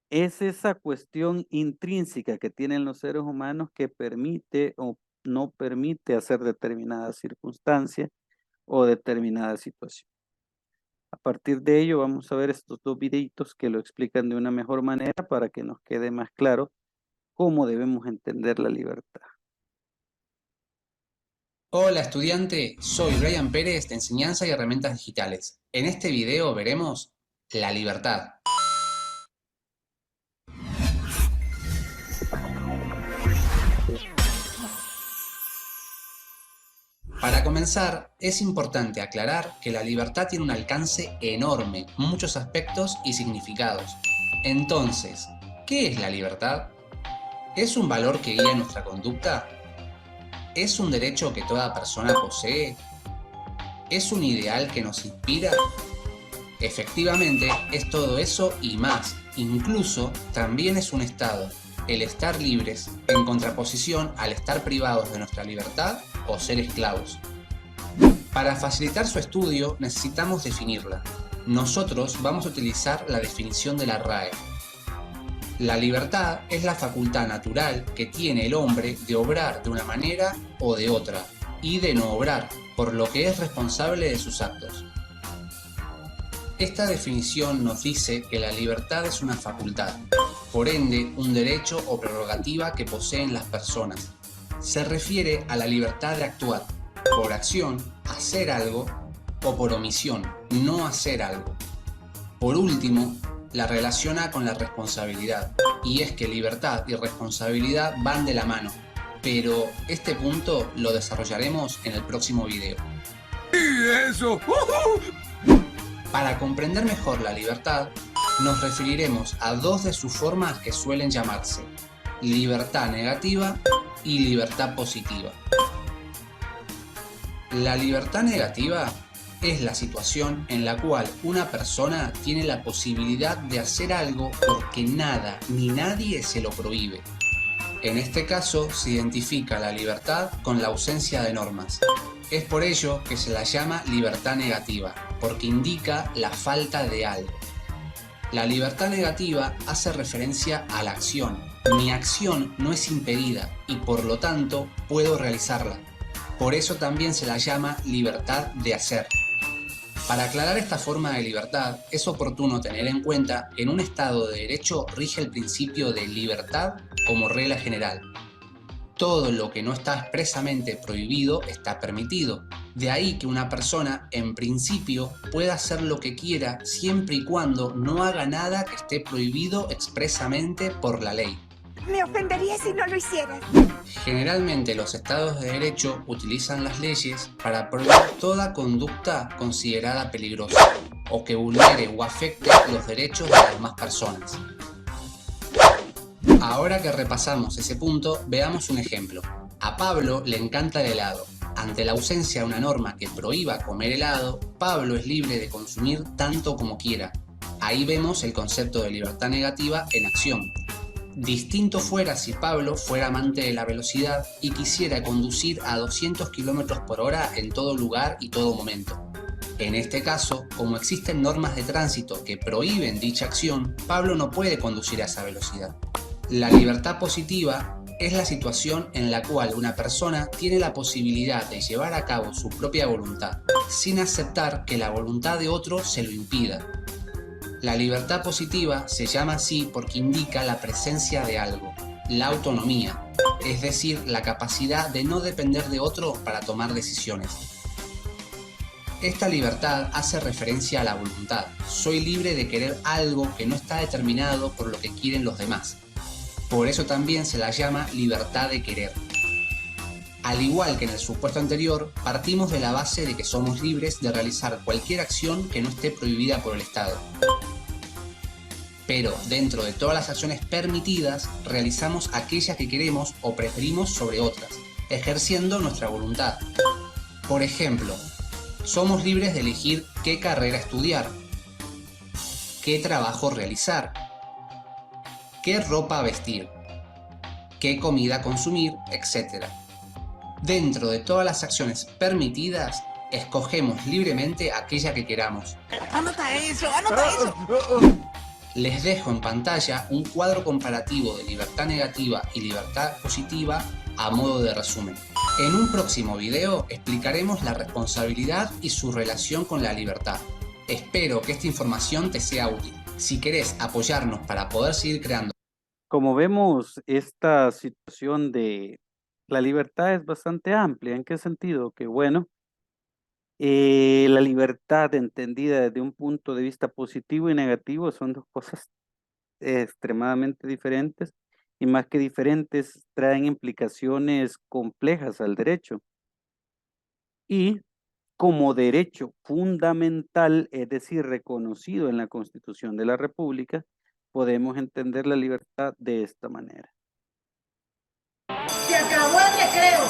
es esa cuestión intrínseca que tienen los seres humanos que permite o no permite hacer determinadas circunstancias o determinada situación. A partir de ello vamos a ver estos dos videitos que lo explican de una mejor manera para que nos quede más claro cómo debemos entender la libertad. Hola estudiante, soy Ryan Pérez de Enseñanza y Herramientas Digitales. En este video veremos la libertad. Para comenzar, es importante aclarar que la libertad tiene un alcance enorme, muchos aspectos y significados. Entonces, ¿qué es la libertad? ¿Es un valor que guía nuestra conducta? ¿Es un derecho que toda persona posee? ¿Es un ideal que nos inspira? Efectivamente, es todo eso y más. Incluso también es un estado, el estar libres, en contraposición al estar privados de nuestra libertad o ser esclavos. Para facilitar su estudio necesitamos definirla. Nosotros vamos a utilizar la definición de la RAE. La libertad es la facultad natural que tiene el hombre de obrar de una manera o de otra, y de no obrar, por lo que es responsable de sus actos. Esta definición nos dice que la libertad es una facultad, por ende un derecho o prerrogativa que poseen las personas. Se refiere a la libertad de actuar, por acción, hacer algo, o por omisión, no hacer algo. Por último, la relaciona con la responsabilidad, y es que libertad y responsabilidad van de la mano, pero este punto lo desarrollaremos en el próximo video. ¡Y eso! Para comprender mejor la libertad, nos referiremos a dos de sus formas que suelen llamarse libertad negativa y libertad positiva. La libertad negativa es la situación en la cual una persona tiene la posibilidad de hacer algo porque nada ni nadie se lo prohíbe. En este caso se identifica la libertad con la ausencia de normas. Es por ello que se la llama libertad negativa, porque indica la falta de algo. La libertad negativa hace referencia a la acción. Mi acción no es impedida y por lo tanto puedo realizarla. Por eso también se la llama libertad de hacer. Para aclarar esta forma de libertad, es oportuno tener en cuenta que en un Estado de Derecho rige el principio de libertad como regla general. Todo lo que no está expresamente prohibido está permitido. De ahí que una persona, en principio, pueda hacer lo que quiera siempre y cuando no haga nada que esté prohibido expresamente por la ley. Me ofendería si no lo hicieras. Generalmente los estados de derecho utilizan las leyes para prohibir toda conducta considerada peligrosa o que vulnere o afecte los derechos de las demás personas. Ahora que repasamos ese punto, veamos un ejemplo. A Pablo le encanta el helado. Ante la ausencia de una norma que prohíba comer helado, Pablo es libre de consumir tanto como quiera. Ahí vemos el concepto de libertad negativa en acción. Distinto fuera si Pablo fuera amante de la velocidad y quisiera conducir a 200 km por hora en todo lugar y todo momento. En este caso, como existen normas de tránsito que prohíben dicha acción, Pablo no puede conducir a esa velocidad. La libertad positiva es la situación en la cual una persona tiene la posibilidad de llevar a cabo su propia voluntad, sin aceptar que la voluntad de otro se lo impida. La libertad positiva se llama así porque indica la presencia de algo, la autonomía, es decir, la capacidad de no depender de otro para tomar decisiones. Esta libertad hace referencia a la voluntad. Soy libre de querer algo que no está determinado por lo que quieren los demás. Por eso también se la llama libertad de querer. Al igual que en el supuesto anterior, partimos de la base de que somos libres de realizar cualquier acción que no esté prohibida por el Estado. Pero dentro de todas las acciones permitidas, realizamos aquellas que queremos o preferimos sobre otras, ejerciendo nuestra voluntad. Por ejemplo, somos libres de elegir qué carrera estudiar, qué trabajo realizar, qué ropa vestir, qué comida consumir, etc. Dentro de todas las acciones permitidas, escogemos libremente aquella que queramos. ¡Anota eso! ¡Anota eso! Les dejo en pantalla un cuadro comparativo de libertad negativa y libertad positiva a modo de resumen. En un próximo video explicaremos la responsabilidad y su relación con la libertad. Espero que esta información te sea útil. Si querés apoyarnos para poder seguir creando. Como vemos, esta situación de la libertad es bastante amplia. ¿En qué sentido? Que bueno, la libertad entendida desde un punto de vista positivo y negativo son dos cosas extremadamente diferentes y más que diferentes traen implicaciones complejas al derecho. Y como derecho fundamental, es decir, reconocido en la Constitución de la República, podemos entender la libertad de esta manera. ¡Se acabó el recreo!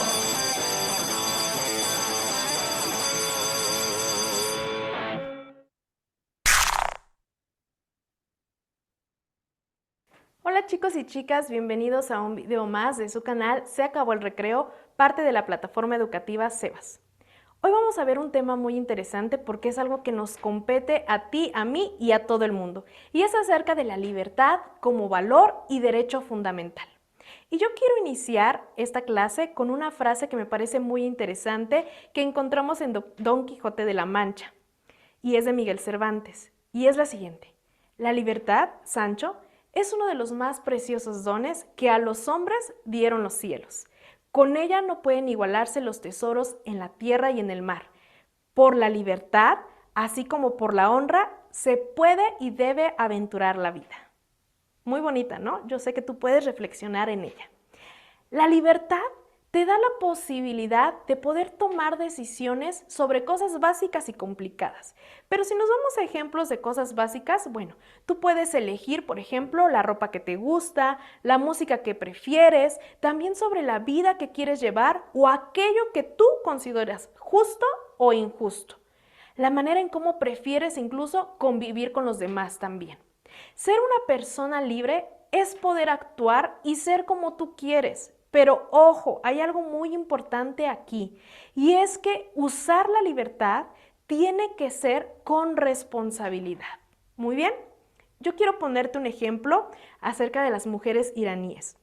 Hola chicos y chicas, bienvenidos a un video más de su canal Se acabó el recreo, parte de la plataforma educativa Sebas. Hoy vamos a ver un tema muy interesante porque es algo que nos compete a ti, a mí y a todo el mundo. Y es acerca de la libertad como valor y derecho fundamental. Y yo quiero iniciar esta clase con una frase que me parece muy interesante que encontramos en Don Quijote de la Mancha. Y es de Miguel Cervantes. Y es la siguiente. La libertad, Sancho, es uno de los más preciosos dones que a los hombres dieron los cielos. Con ella no pueden igualarse los tesoros en la tierra y en el mar. Por la libertad, así como por la honra, se puede y debe aventurar la vida. Muy bonita, ¿no? Yo sé que tú puedes reflexionar en ella. La libertad te da la posibilidad de poder tomar decisiones sobre cosas básicas y complicadas. Pero si nos vamos a ejemplos de cosas básicas, bueno, tú puedes elegir, por ejemplo, la ropa que te gusta, la música que prefieres, también sobre la vida que quieres llevar o aquello que tú consideras justo o injusto. La manera en cómo prefieres incluso convivir con los demás también. Ser una persona libre es poder actuar y ser como tú quieres. Pero ojo, hay algo muy importante aquí y es que usar la libertad tiene que ser con responsabilidad. Muy bien, yo quiero ponerte un ejemplo acerca de las mujeres iraníes.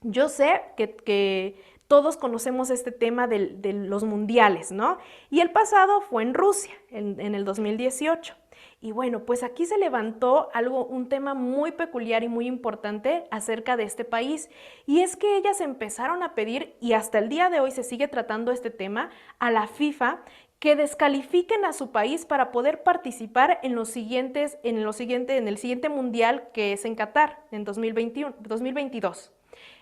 Yo sé que todos conocemos este tema de los mundiales, ¿no? Y el pasado fue en Rusia, en el 2018. Y bueno, pues aquí se levantó un tema muy peculiar y muy importante acerca de este país. Y es que ellas empezaron a pedir, y hasta el día de hoy se sigue tratando este tema, a la FIFA que descalifiquen a su país para poder participar en el siguiente mundial que es en Qatar, en 2022.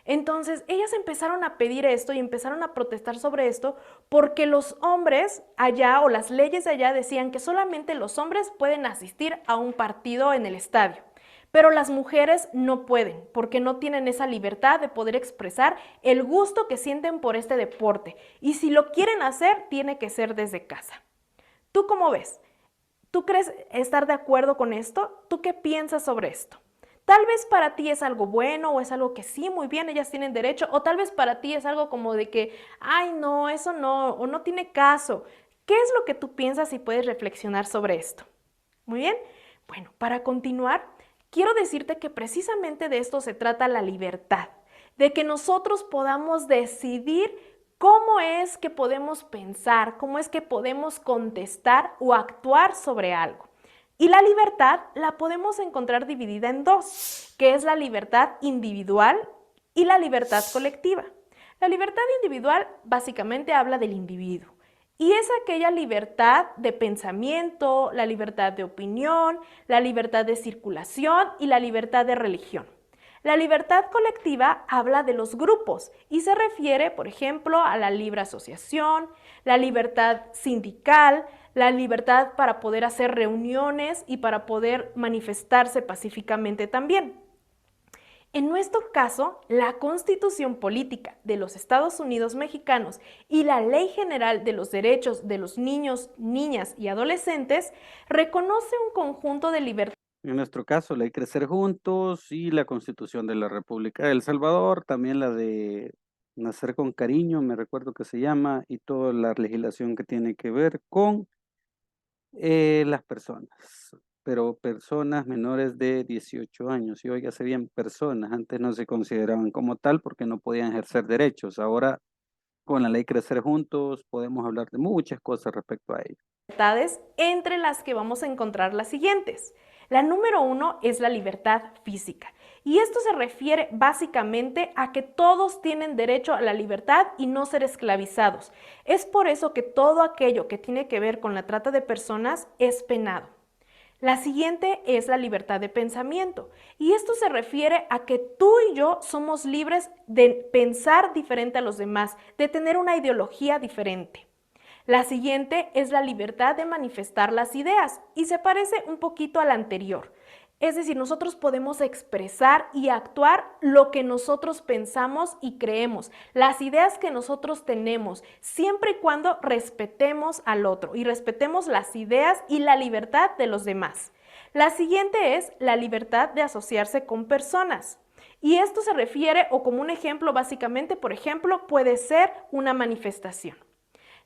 Entonces, ellas empezaron a pedir esto y empezaron a protestar sobre esto porque los hombres allá o las leyes de allá decían que solamente los hombres pueden asistir a un partido en el estadio, pero las mujeres no pueden porque no tienen esa libertad de poder expresar el gusto que sienten por este deporte y si lo quieren hacer, tiene que ser desde casa. ¿Tú cómo ves? ¿Tú crees estar de acuerdo con esto? ¿Tú qué piensas sobre esto? Tal vez para ti es algo bueno o es algo que sí, muy bien, ellas tienen derecho, o tal vez para ti es algo como de que, ay, no, eso no, o no tiene caso. ¿Qué es lo que tú piensas y puedes reflexionar sobre esto? Muy bien, bueno, para continuar, quiero decirte que precisamente de esto se trata la libertad, de que nosotros podamos decidir cómo es que podemos pensar, cómo es que podemos contestar o actuar sobre algo. Y la libertad la podemos encontrar dividida en dos, que es la libertad individual y la libertad colectiva. La libertad individual básicamente habla del individuo y es aquella libertad de pensamiento, la libertad de opinión, la libertad de circulación y la libertad de religión. La libertad colectiva habla de los grupos y se refiere, por ejemplo, a la libre asociación, la libertad sindical, la libertad para poder hacer reuniones y para poder manifestarse pacíficamente también. En nuestro caso, la Constitución Política de los Estados Unidos Mexicanos y la Ley General de los Derechos de los Niños, Niñas y Adolescentes reconoce un conjunto de libertades. En nuestro caso, la de Crecer Juntos y la Constitución de la República de El Salvador, también la de Nacer con Cariño, me recuerdo que se llama, y toda la legislación que tiene que ver con las personas, pero personas menores de 18 años, y óigase bien, personas, antes no se consideraban como tal porque no podían ejercer derechos, ahora con la ley Crecer Juntos podemos hablar de muchas cosas respecto a ello. Entre las que vamos a encontrar las siguientes. La número 1 es la libertad física y esto se refiere básicamente a que todos tienen derecho a la libertad y no ser esclavizados. Es por eso que todo aquello que tiene que ver con la trata de personas es penado. La siguiente es la libertad de pensamiento y esto se refiere a que tú y yo somos libres de pensar diferente a los demás, de tener una ideología diferente. La siguiente es la libertad de manifestar las ideas y se parece un poquito a la anterior. Es decir, nosotros podemos expresar y actuar lo que nosotros pensamos y creemos, las ideas que nosotros tenemos, siempre y cuando respetemos al otro y respetemos las ideas y la libertad de los demás. La siguiente es la libertad de asociarse con personas. Y esto se refiere, o como un ejemplo básicamente, por ejemplo, puede ser una manifestación.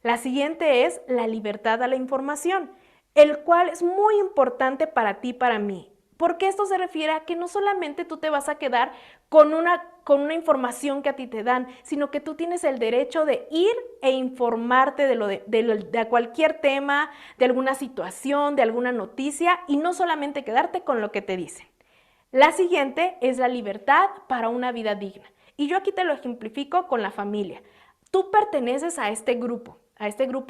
La siguiente es la libertad a la información, el cual es muy importante para ti y para mí, porque esto se refiere a que no solamente tú te vas a quedar con una información que a ti te dan, sino que tú tienes el derecho de ir e informarte de cualquier tema, de alguna situación, de alguna noticia, y no solamente quedarte con lo que te dicen. La siguiente es la libertad para una vida digna, y yo aquí te lo ejemplifico con la familia. Tú perteneces a este grupo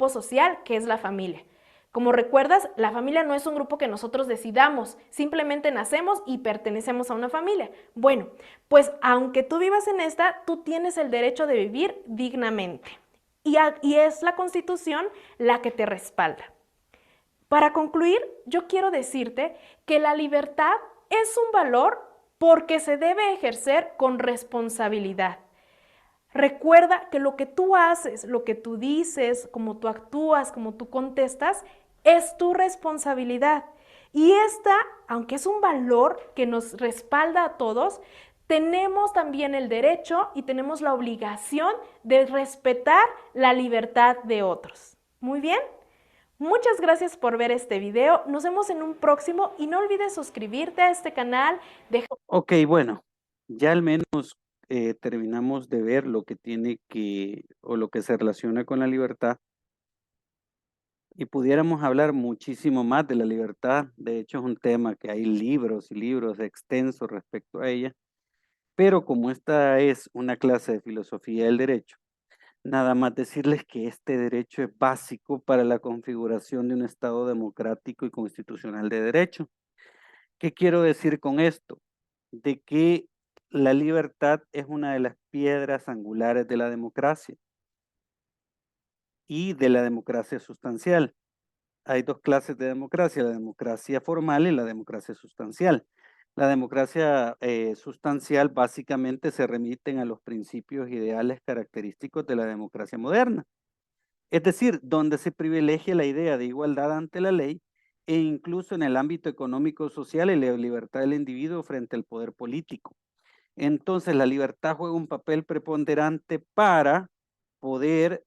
social que es la familia. Como recuerdas, la familia no es un grupo que nosotros decidamos, simplemente nacemos y pertenecemos a una familia. Bueno, pues aunque tú vivas en esta, tú tienes el derecho de vivir dignamente. Y es la Constitución la que te respalda. Para concluir, yo quiero decirte que la libertad es un valor porque se debe ejercer con responsabilidad. Recuerda que lo que tú haces, lo que tú dices, cómo tú actúas, cómo tú contestas, es tu responsabilidad. Y esta, aunque es un valor que nos respalda a todos, tenemos también el derecho y tenemos la obligación de respetar la libertad de otros. Muy bien. Muchas gracias por ver este video. Nos vemos en un próximo y no olvides suscribirte a este canal. Ok, bueno, ya al menos terminamos de ver lo que tiene o lo que se relaciona con la libertad. Y pudiéramos hablar muchísimo más de la libertad. De hecho, es un tema que hay libros y libros extensos respecto a ella. Pero como esta es una clase de filosofía del derecho, nada más decirles que este derecho es básico para la configuración de un Estado democrático y constitucional de derecho. ¿Qué quiero decir con esto? De que la libertad es una de las piedras angulares de la democracia y de la democracia sustancial. Hay dos clases de democracia, la democracia formal y la democracia sustancial. La democracia sustancial básicamente se remiten a los principios ideales característicos de la democracia moderna. Es decir, donde se privilegia la idea de igualdad ante la ley e incluso en el ámbito económico, social y la libertad del individuo frente al poder político. Entonces, la libertad juega un papel preponderante para poder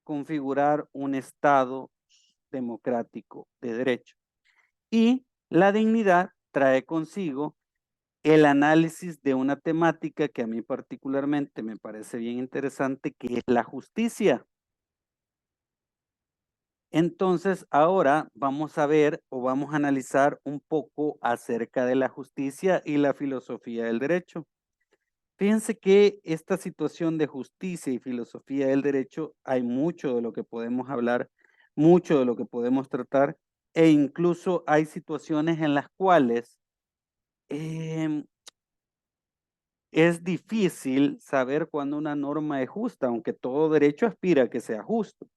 configurar un Estado democrático de derecho. Y la dignidad trae consigo el análisis de una temática que a mí particularmente me parece bien interesante, que es la justicia. Entonces, ahora vamos a ver o vamos a analizar un poco acerca de la justicia y la filosofía del derecho. Fíjense que esta situación de justicia y filosofía del derecho, hay mucho de lo que podemos hablar, mucho de lo que podemos tratar, e incluso hay situaciones en las cuales es difícil saber cuándo una norma es justa, aunque todo derecho aspira a que sea justo.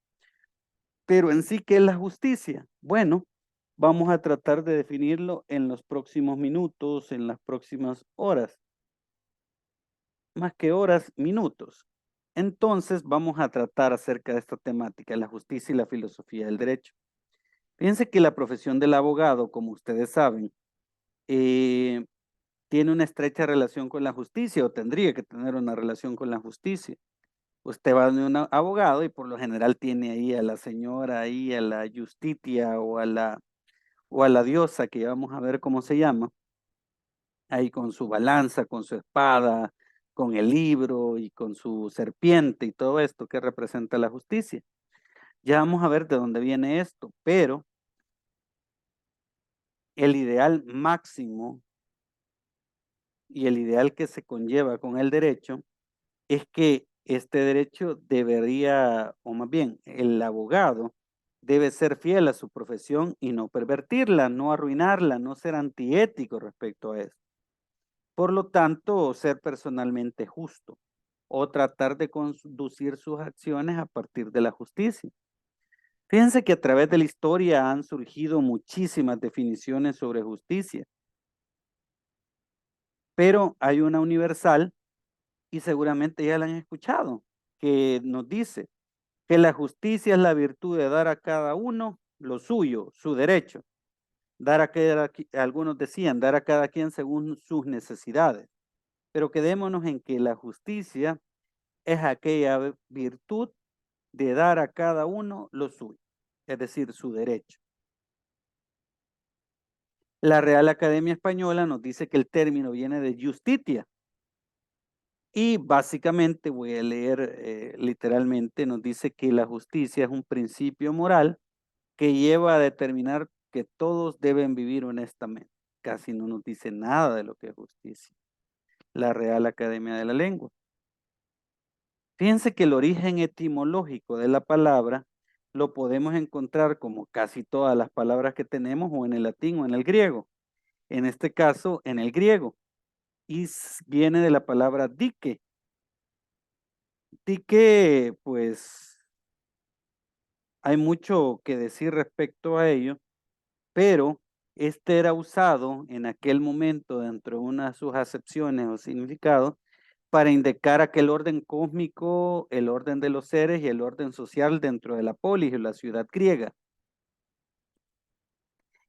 Pero en sí, ¿qué es la justicia? Bueno, vamos a tratar de definirlo en los próximos minutos, en las próximas horas. Más que horas, minutos. Entonces, vamos a tratar acerca de esta temática, la justicia y la filosofía del derecho. Fíjense que la profesión del abogado, como ustedes saben, tiene una estrecha relación con la justicia, o tendría que tener una relación con la justicia. Usted va de un abogado y por lo general tiene ahí a la señora, ahí a la justitia o a la diosa, que vamos a ver cómo se llama, ahí con su balanza, con su espada, con el libro y con su serpiente y todo esto que representa la justicia. Ya vamos a ver de dónde viene esto, pero el ideal máximo y el ideal que se conlleva con el derecho es que este derecho debería, o más bien, el abogado debe ser fiel a su profesión y no pervertirla, no arruinarla, no ser antiético respecto a eso. Por lo tanto, ser personalmente justo o tratar de conducir sus acciones a partir de la justicia. Fíjense que a través de la historia han surgido muchísimas definiciones sobre justicia, pero hay una universal y seguramente ya la han escuchado, que nos dice que la justicia es la virtud de dar a cada uno lo suyo, su derecho. Algunos decían, dar a cada quien según sus necesidades. Pero quedémonos en que la justicia es aquella virtud de dar a cada uno lo suyo, es decir, su derecho. La Real Academia Española nos dice que el término viene de justitia. Y básicamente, voy a leer literalmente, nos dice que la justicia es un principio moral que lleva a determinar que todos deben vivir honestamente. Casi no nos dice nada de lo que es justicia. La Real Academia de la Lengua. Fíjense que el origen etimológico de la palabra lo podemos encontrar como casi todas las palabras que tenemos o en el latín o en el griego. En este caso, en el griego. Y viene de la palabra dique. Dique, pues, hay mucho que decir respecto a ello, pero este era usado en aquel momento dentro de una de sus acepciones o significados para indicar aquel orden cósmico, el orden de los seres y el orden social dentro de la polis o la ciudad griega.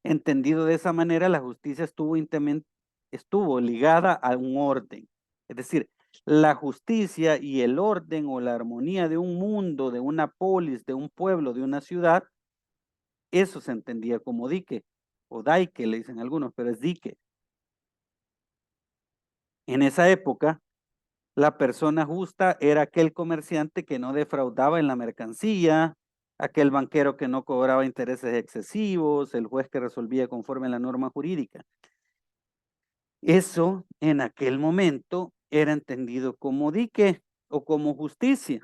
Entendido de esa manera, la justicia estuvo ligada a un orden. Es decir, la justicia y el orden o la armonía de un mundo, de una polis, de un pueblo, de una ciudad, eso se entendía como dique, o daique le dicen algunos, pero es dique. En esa época, la persona justa era aquel comerciante que no defraudaba en la mercancía, aquel banquero que no cobraba intereses excesivos, el juez que resolvía conforme a la norma jurídica. Eso en aquel momento era entendido como dique o como justicia.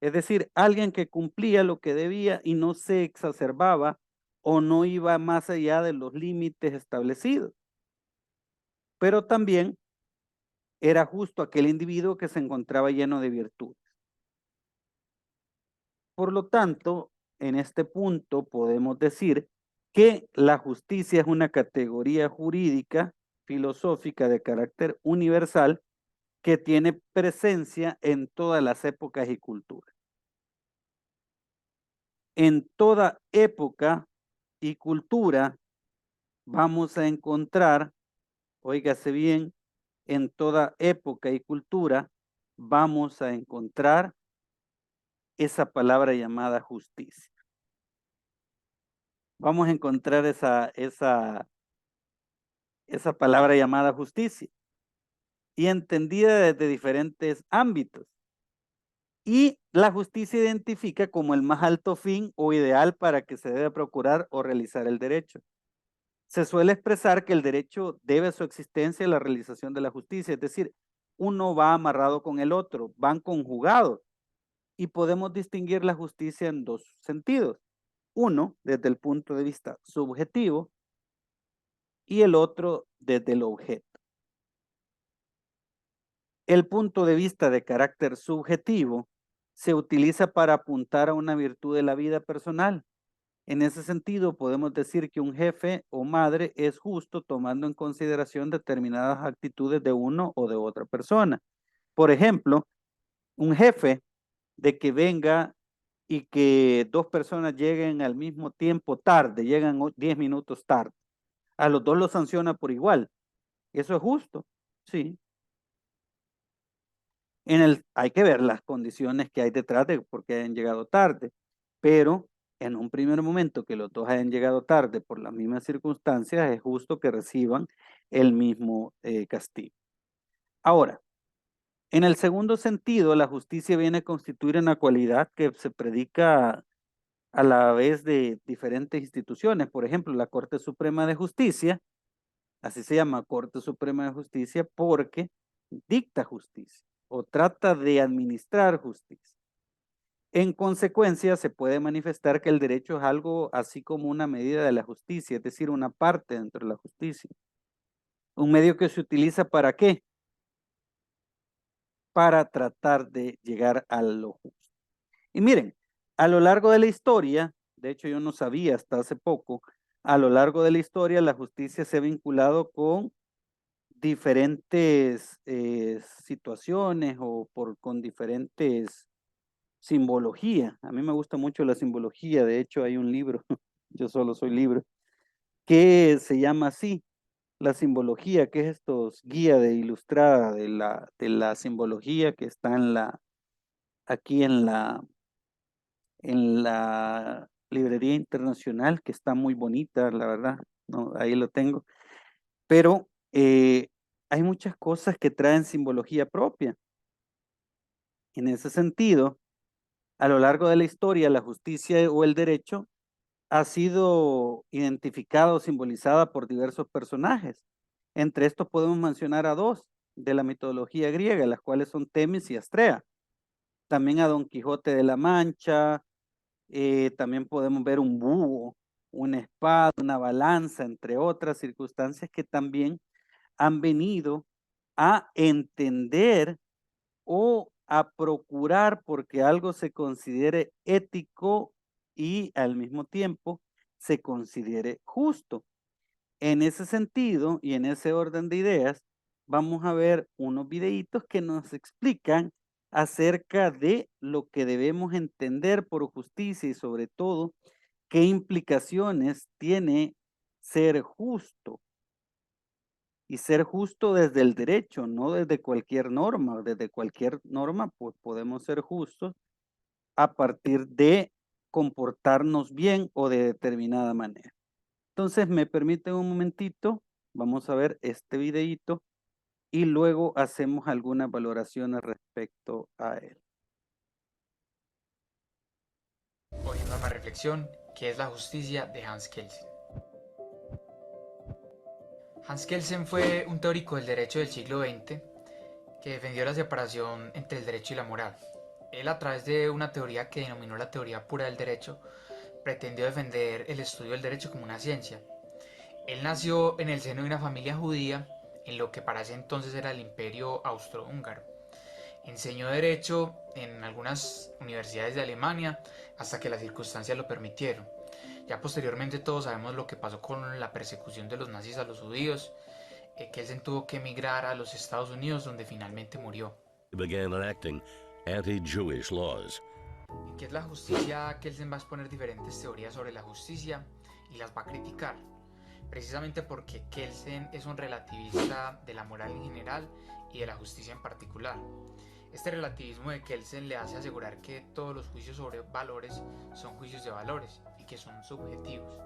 Es decir, alguien que cumplía lo que debía y no se exacerbaba o no iba más allá de los límites establecidos. Pero también era justo aquel individuo que se encontraba lleno de virtudes. Por lo tanto, en este punto podemos decir que la justicia es una categoría jurídica, filosófica de carácter universal que tiene presencia en todas las épocas y culturas. En toda época y cultura vamos a encontrar, óigase bien, en toda época y cultura vamos a encontrar esa palabra llamada justicia. Vamos a encontrar esa palabra llamada justicia y entendida desde diferentes ámbitos. Y la justicia identifica como el más alto fin o ideal para que se debe procurar o realizar el derecho. Se suele expresar que el derecho debe su existencia a la realización de la justicia, es decir, uno va amarrado con el otro, van conjugados. Y podemos distinguir la justicia en dos sentidos. Uno, desde el punto de vista subjetivo, y el otro desde el objeto. El punto de vista de carácter subjetivo se utiliza para apuntar a una virtud de la vida personal. En ese sentido, podemos decir que un jefe o madre es justo tomando en consideración determinadas actitudes de uno o de otra persona. Por ejemplo, un jefe de que venga y que dos personas lleguen al mismo tiempo tarde, llegan 10 minutos tarde. A los dos los sanciona por igual. ¿Eso es justo? Sí. Hay que ver las condiciones que hay detrás de por qué hayan llegado tarde, pero en un primer momento que los dos hayan llegado tarde por las mismas circunstancias, es justo que reciban el mismo castigo. Ahora, en el segundo sentido, la justicia viene a constituir una cualidad que se predica a la vez de diferentes instituciones. Por ejemplo, la Corte Suprema de Justicia, así se llama Corte Suprema de Justicia, porque dicta justicia o trata de administrar justicia. En consecuencia, se puede manifestar que el derecho es algo así como una medida de la justicia, es decir, una parte dentro de la justicia. Un medio que se utiliza ¿para qué? Para tratar de llegar a lo justo. Y miren, a lo largo de la historia, de hecho yo no sabía hasta hace poco, a lo largo de la historia la justicia se ha vinculado con diferentes situaciones o con diferentes simbología. A mí me gusta mucho la simbología, de hecho hay un libro, yo solo soy libro, que se llama así, la simbología, que es estos guía de ilustrada de la simbología que está aquí en la librería internacional, que está muy bonita, la verdad, no, ahí lo tengo, pero hay muchas cosas que traen simbología propia. En ese sentido, a lo largo de la historia, la justicia o el derecho ha sido identificada o simbolizada por diversos personajes. Entre estos podemos mencionar a dos de la mitología griega, las cuales son Temis y Astrea. También a Don Quijote de la Mancha, también podemos ver un búho, una espada, una balanza, entre otras circunstancias que también han venido a entender o a procurar porque algo se considere ético y al mismo tiempo se considere justo. En ese sentido y en ese orden de ideas, vamos a ver unos videitos que nos explican acerca de lo que debemos entender por justicia y sobre todo qué implicaciones tiene ser justo. Y ser justo desde el derecho, no desde cualquier norma. Desde cualquier norma, pues podemos ser justos a partir de comportarnos bien o de determinada manera. Entonces, me permiten un momentito, vamos a ver este videíto y luego hacemos algunas valoraciones respecto a él. Hoy en una reflexión, ¿qué es la justicia?, de Hans Kelsen. Hans Kelsen fue un teórico del derecho del siglo XX que defendió la separación entre el derecho y la moral. Él, a través de una teoría que denominó la teoría pura del derecho, pretendió defender el estudio del derecho como una ciencia. Él nació en el seno de una familia judía en lo que para ese entonces era el Imperio Austrohúngaro. Enseñó derecho en algunas universidades de Alemania hasta que las circunstancias lo permitieron. Ya posteriormente todos sabemos lo que pasó con la persecución de los nazis a los judíos. Kelsen tuvo que emigrar a los Estados Unidos, donde finalmente murió. Began enacting anti-Jewish laws. ¿Qué es la justicia? Kelsen va a exponer diferentes teorías sobre la justicia y las va a criticar, precisamente porque Kelsen es un relativista de la moral en general y de la justicia en particular. Este relativismo de Kelsen le hace asegurar que todos los juicios sobre valores son juicios de valores y que son subjetivos,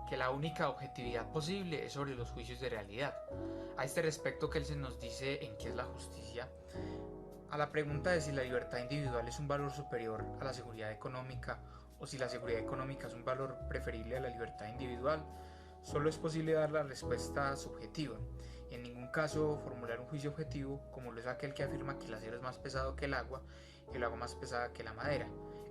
que la única objetividad posible es sobre los juicios de realidad. A este respecto, Kelsen nos dice en qué es la justicia. A la pregunta de si la libertad individual es un valor superior a la seguridad económica o si la seguridad económica es un valor preferible a la libertad individual, solo es posible dar la respuesta subjetiva, y en ningún caso formular un juicio objetivo como lo es aquel que afirma que el acero es más pesado que el agua y el agua más pesada que la madera.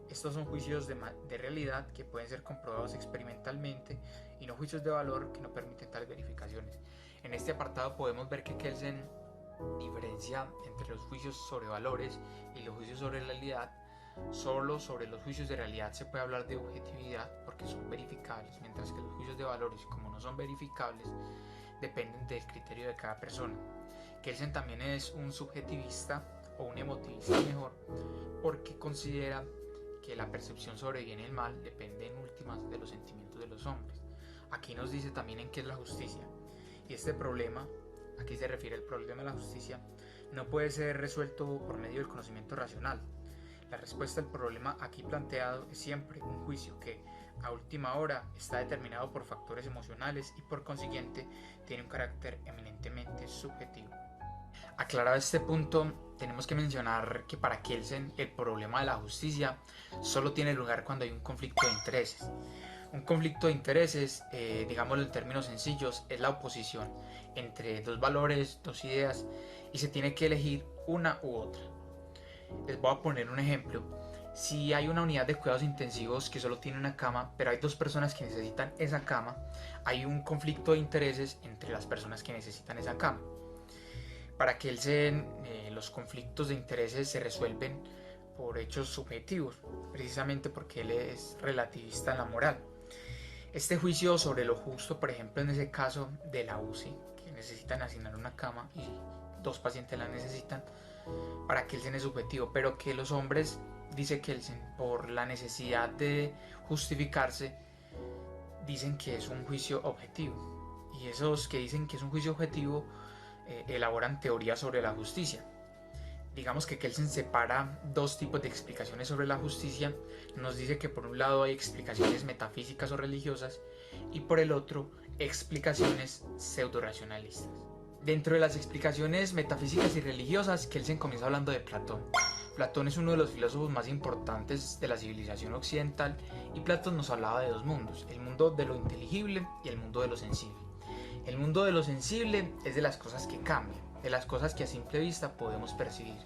Estos son juicios de realidad que pueden ser comprobados experimentalmente y no juicios de valor que no permiten tales verificaciones. En este apartado podemos ver que Kelsen diferencia entre los juicios sobre valores y los juicios sobre realidad. Solo sobre los juicios de realidad se puede hablar de objetividad porque son verificables, mientras que los juicios de valores, como no son verificables, dependen del criterio de cada persona. Kelsen también es un subjetivista o un emotivista mejor, porque considera que la percepción sobre el bien y el mal depende en últimas de los sentimientos de los hombres. Aquí nos dice también en qué es la justicia, y este problema, aquí se refiere al problema de la justicia, no puede ser resuelto por medio del conocimiento racional. La respuesta al problema aquí planteado es siempre un juicio que, a última hora, está determinado por factores emocionales y por consiguiente tiene un carácter eminentemente subjetivo. Aclarado este punto, tenemos que mencionar que para Kelsen el problema de la justicia solo tiene lugar cuando hay un conflicto de intereses. Un conflicto de intereses, digámoslo en términos sencillos, es la oposición entre dos valores, dos ideas, y se tiene que elegir una u otra. Les voy a poner un ejemplo. Si hay una unidad de cuidados intensivos que solo tiene una cama, pero hay dos personas que necesitan esa cama, hay un conflicto de intereses entre las personas que necesitan esa cama. Para Kelsen, los conflictos de intereses se resuelven por hechos subjetivos, precisamente porque él es relativista en la moral. Este juicio sobre lo justo, por ejemplo, en ese caso de la UCI, que necesitan asignar una cama y dos pacientes la necesitan, para Kelsen es subjetivo, pero que los hombres, dice Kelsen, por la necesidad de justificarse, dicen que es un juicio objetivo. Y esos que dicen que es un juicio objetivo elaboran teorías sobre la justicia. Digamos que Kelsen separa dos tipos de explicaciones sobre la justicia. Nos dice que por un lado hay explicaciones metafísicas o religiosas y por el otro explicaciones pseudo-racionalistas. Dentro de las explicaciones metafísicas y religiosas, Kelsen comienza hablando de Platón. Platón es uno de los filósofos más importantes de la civilización occidental y Platón nos hablaba de dos mundos, el mundo de lo inteligible y el mundo de lo sensible. El mundo de lo sensible es de las cosas que cambian, de las cosas que a simple vista podemos percibir,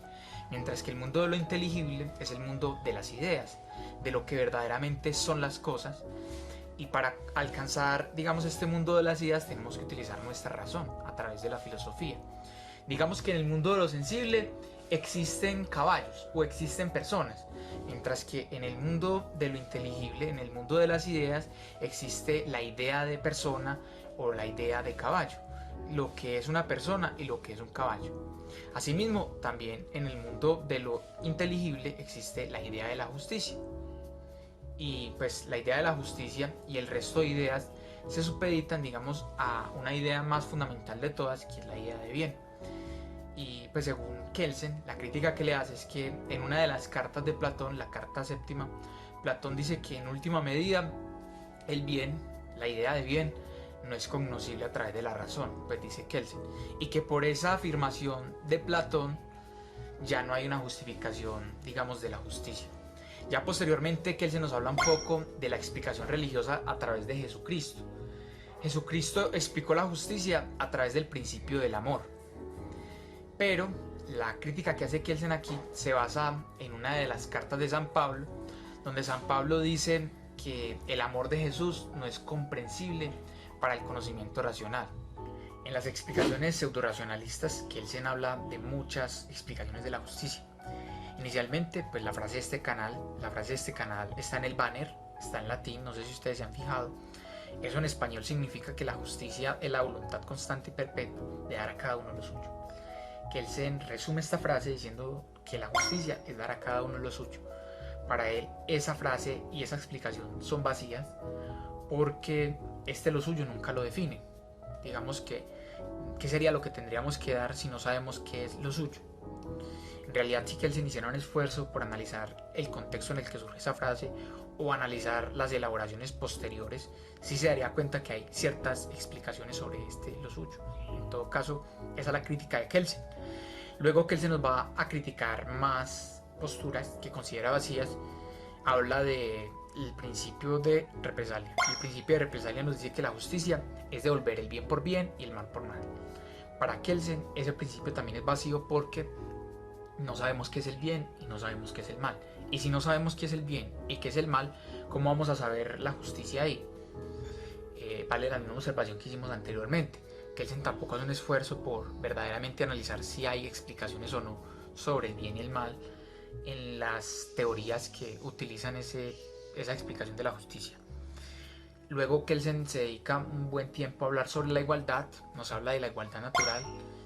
mientras que el mundo de lo inteligible es el mundo de las ideas, de lo que verdaderamente son las cosas. Y para alcanzar, digamos, este mundo de las ideas tenemos que utilizar nuestra razón a través de la filosofía. Digamos que en el mundo de lo sensible existen caballos o existen personas, mientras que en el mundo de lo inteligible, en el mundo de las ideas, existe la idea de persona o la idea de caballo, lo que es una persona y lo que es un caballo. Asimismo, también en el mundo de lo inteligible existe la idea de la justicia. Y pues la idea de la justicia y el resto de ideas se supeditan, digamos, a una idea más fundamental de todas, que es la idea de bien. Y pues según Kelsen, la crítica que le hace es que en una de las cartas de Platón, la carta séptima, Platón dice que en última medida el bien, la idea de bien, no es cognoscible a través de la razón, pues dice Kelsen, y que por esa afirmación de Platón ya no hay una justificación, digamos, de la justicia. Ya posteriormente Kelsen nos habla un poco de la explicación religiosa a través de Jesucristo. Jesucristo explicó la justicia a través del principio del amor. Pero la crítica que hace Kelsen aquí se basa en una de las cartas de San Pablo, donde San Pablo dice que el amor de Jesús no es comprensible para el conocimiento racional. En las explicaciones pseudo-racionalistas, Kelsen habla de muchas explicaciones de la justicia. Inicialmente, pues la frase de este canal está en el banner, está en latín, no sé si ustedes se han fijado. Eso en español significa que la justicia es la voluntad constante y perpetua de dar a cada uno lo suyo. Kelsen resume esta frase diciendo que la justicia es dar a cada uno lo suyo. Para él, esa frase y esa explicación son vacías porque lo suyo nunca lo define. Digamos que, ¿qué sería lo que tendríamos que dar si no sabemos qué es lo suyo? En realidad, si Kelsen hiciera un esfuerzo por analizar el contexto en el que surge esa frase o analizar las elaboraciones posteriores, sí se daría cuenta que hay ciertas explicaciones sobre lo suyo. En todo caso, esa es la crítica de Kelsen. Luego Kelsen nos va a criticar más posturas que considera vacías. Habla del principio de represalia. El principio de represalia nos dice que la justicia es devolver el bien por bien y el mal por mal. Para Kelsen ese principio también es vacío porque no sabemos qué es el bien y no sabemos qué es el mal. Y si no sabemos qué es el bien y qué es el mal, ¿cómo vamos a saber la justicia ahí? Vale la misma observación que hicimos anteriormente. Kelsen tampoco hace un esfuerzo por verdaderamente analizar si hay explicaciones o no sobre el bien y el mal en las teorías que utilizan esa explicación de la justicia. Luego Kelsen se dedica un buen tiempo a hablar sobre la igualdad, nos habla de la igualdad natural.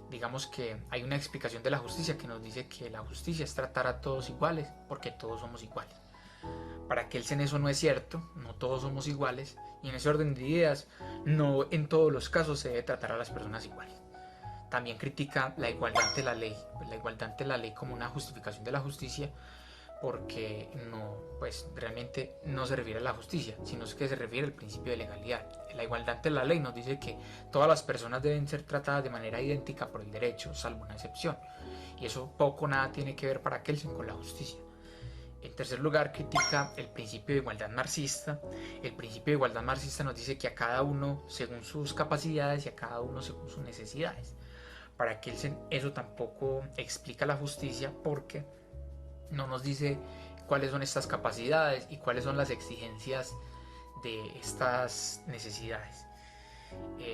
Digamos que hay una explicación de la justicia que nos dice que la justicia es tratar a todos iguales porque todos somos iguales. Para Kelsen eso no es cierto, no todos somos iguales, y en ese orden de ideas no en todos los casos se debe tratar a las personas iguales. También critica la igualdad ante la ley, la igualdad ante la ley como una justificación de la justicia, porque realmente no se refiere a la justicia, sino que se refiere al principio de legalidad. La igualdad ante la ley nos dice que todas las personas deben ser tratadas de manera idéntica por el derecho, salvo una excepción, y eso poco o nada tiene que ver para Kelsen con la justicia. En tercer lugar, critica el principio de igualdad marxista. El principio de igualdad marxista nos dice que a cada uno según sus capacidades y a cada uno según sus necesidades. Para Kelsen eso tampoco explica la justicia porque no nos dice cuáles son estas capacidades y cuáles son las exigencias de estas necesidades.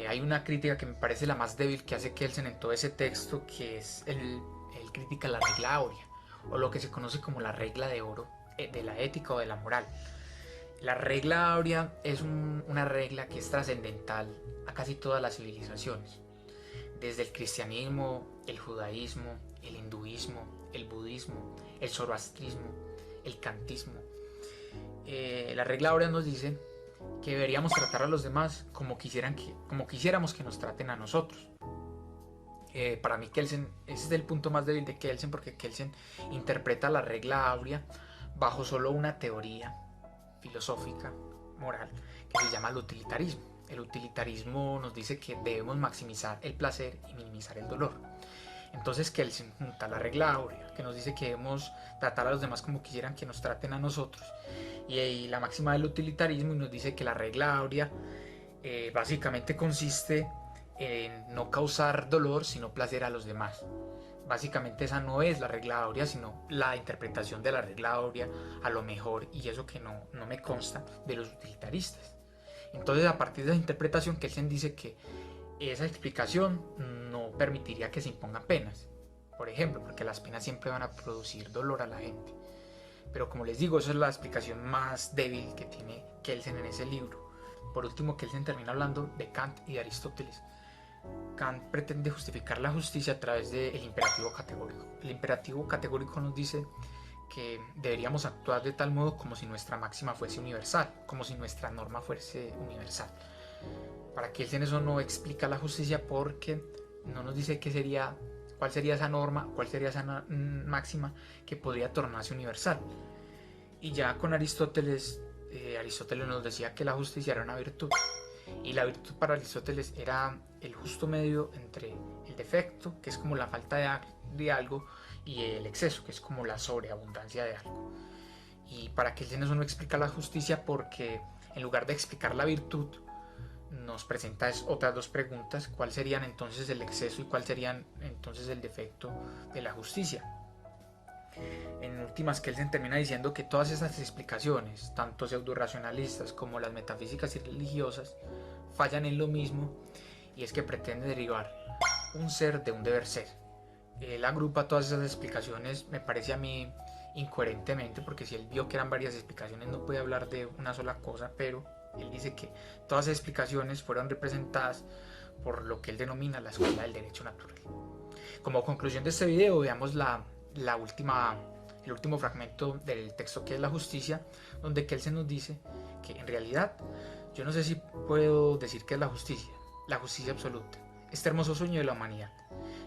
Hay una crítica que me parece la más débil que hace Kelsen en todo ese texto, que es el critica la regla áurea, o lo que se conoce como la regla de oro de la ética o de la moral. La regla áurea es una regla que es trascendental a casi todas las civilizaciones, desde el cristianismo, el judaísmo, el hinduismo, el budismo, el zoroastrismo, el kantismo. La regla áurea nos dice que deberíamos tratar a los demás como quisiéramos que nos traten a nosotros. Para mí Kelsen, ese es el punto más débil de Kelsen, porque Kelsen interpreta la regla áurea bajo solo una teoría filosófica, moral, que se llama el utilitarismo. El utilitarismo nos dice que debemos maximizar el placer y minimizar el dolor. Entonces Kelsen junta la regla áurea, que nos dice que debemos tratar a los demás como quisieran que nos traten a nosotros, y la máxima del utilitarismo, y nos dice que la regla áurea básicamente consiste en no causar dolor sino placer a los demás. Básicamente esa no es la regla áurea, sino la interpretación de la regla áurea a lo mejor, y eso que no me consta, de los utilitaristas. Entonces, a partir de esa interpretación, Kelsen dice que esa explicación no permitiría que se impongan penas, por ejemplo, porque las penas siempre van a producir dolor a la gente. Pero como les digo, esa es la explicación más débil que tiene Kelsen en ese libro. Por último, Kelsen termina hablando de Kant y de Aristóteles. Kant pretende justificar la justicia a través del imperativo categórico. El imperativo categórico nos dice que deberíamos actuar de tal modo como si nuestra máxima fuese universal, como si nuestra norma fuese universal. Para Kelsen eso no explica la justicia, porque no nos dice cuál sería esa norma, cuál sería esa máxima que podría tornarse universal. Y ya con Aristóteles, Aristóteles nos decía que la justicia era una virtud, y la virtud para Aristóteles era el justo medio entre el defecto, que es como la falta de algo, y el exceso, que es como la sobreabundancia de algo. Y para Kelsen eso no explica la justicia, porque en lugar de explicar la virtud, nos presenta otras dos preguntas: ¿cuál serían entonces el exceso y cuál serían entonces el defecto de la justicia? En últimas, Kelsen termina diciendo que todas esas explicaciones, tanto pseudo-racionalistas como las metafísicas y religiosas, fallan en lo mismo, y es que pretenden derivar un ser de un deber ser. Él agrupa todas esas explicaciones, me parece a mí incoherentemente, porque si él vio que eran varias explicaciones no puede hablar de una sola cosa, pero él dice que todas esas explicaciones fueron representadas por lo que él denomina la escuela del derecho natural. Como conclusión de este video, veamos el último fragmento del texto, que es la justicia, donde Kelsen nos dice que en realidad yo no sé si puedo decir que es la justicia absoluta, este hermoso sueño de la humanidad.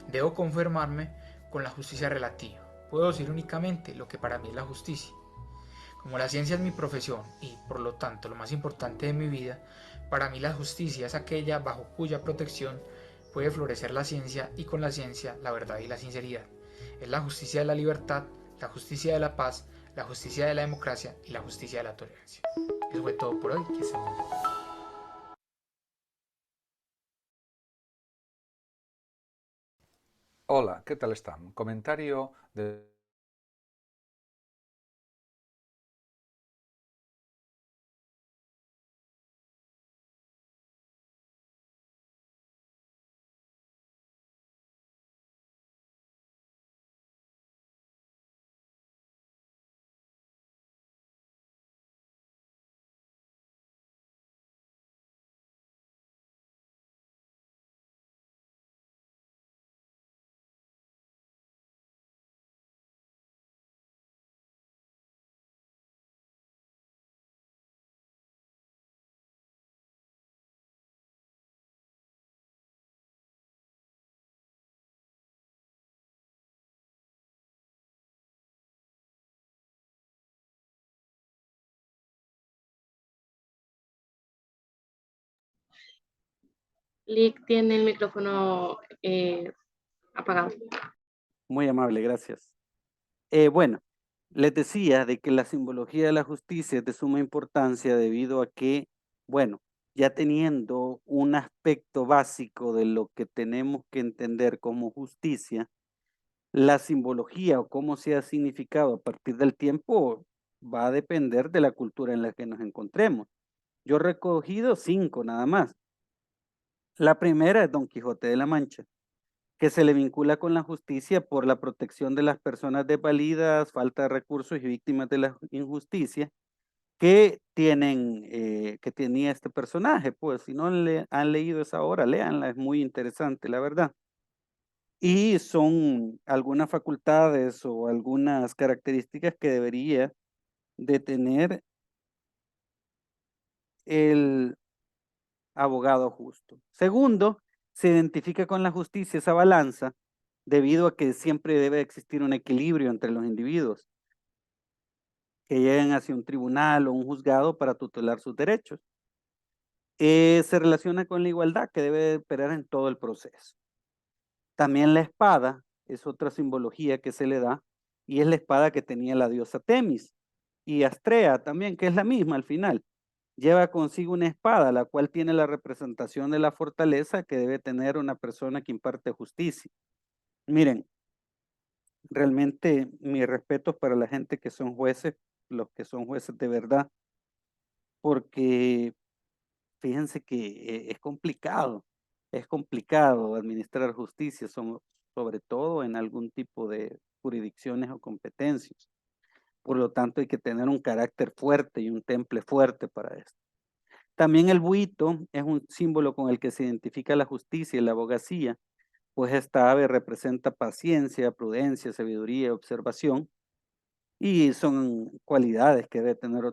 Debo conformarme con la justicia relativa. Puedo decir únicamente lo que para mí es la justicia. Como la ciencia es mi profesión y por lo tanto lo más importante de mi vida, para mí la justicia es aquella bajo cuya protección puede florecer la ciencia, y con la ciencia la verdad y la sinceridad. Es la justicia de la libertad, la justicia de la paz, la justicia de la democracia y la justicia de la tolerancia. Eso fue todo por hoy. Que estén muy bien. Hola, ¿qué tal están? Comentario de... Lick tiene el micrófono apagado. Muy amable, gracias. Bueno, les decía de que la simbología de la justicia es de suma importancia debido a que, bueno, ya teniendo un aspecto básico de lo que tenemos que entender como justicia, la simbología o cómo sea significado a partir del tiempo va a depender de la cultura en la que nos encontremos. Yo he recogido 5 nada más. La primera es Don Quijote de la Mancha, que se le vincula con la justicia por la protección de las personas desvalidas, falta de recursos y víctimas de la injusticia que que tenía este personaje. Pues si no le han leído esa obra, léanla, es muy interesante, la verdad. Y son algunas facultades o algunas características que debería de tener el abogado justo. Segundo, se identifica con la justicia esa balanza debido a que siempre debe existir un equilibrio entre los individuos que lleguen hacia un tribunal o un juzgado para tutelar sus derechos. Se relaciona con la igualdad que debe operar en todo el proceso. También la espada es otra simbología que se le da y es la espada que tenía la diosa Temis y Astrea también, que es la misma al final. Lleva consigo una espada, la cual tiene la representación de la fortaleza que debe tener una persona que imparte justicia. Miren, realmente mi respeto para la gente que son jueces, los que son jueces de verdad, porque fíjense que es complicado administrar justicia, sobre todo en algún tipo de jurisdicciones o competencias. Por lo tanto, hay que tener un carácter fuerte y un temple fuerte para esto. También el buito es un símbolo con el que se identifica la justicia y la abogacía, pues esta ave representa paciencia, prudencia, sabiduría, observación, y son cualidades que debe tener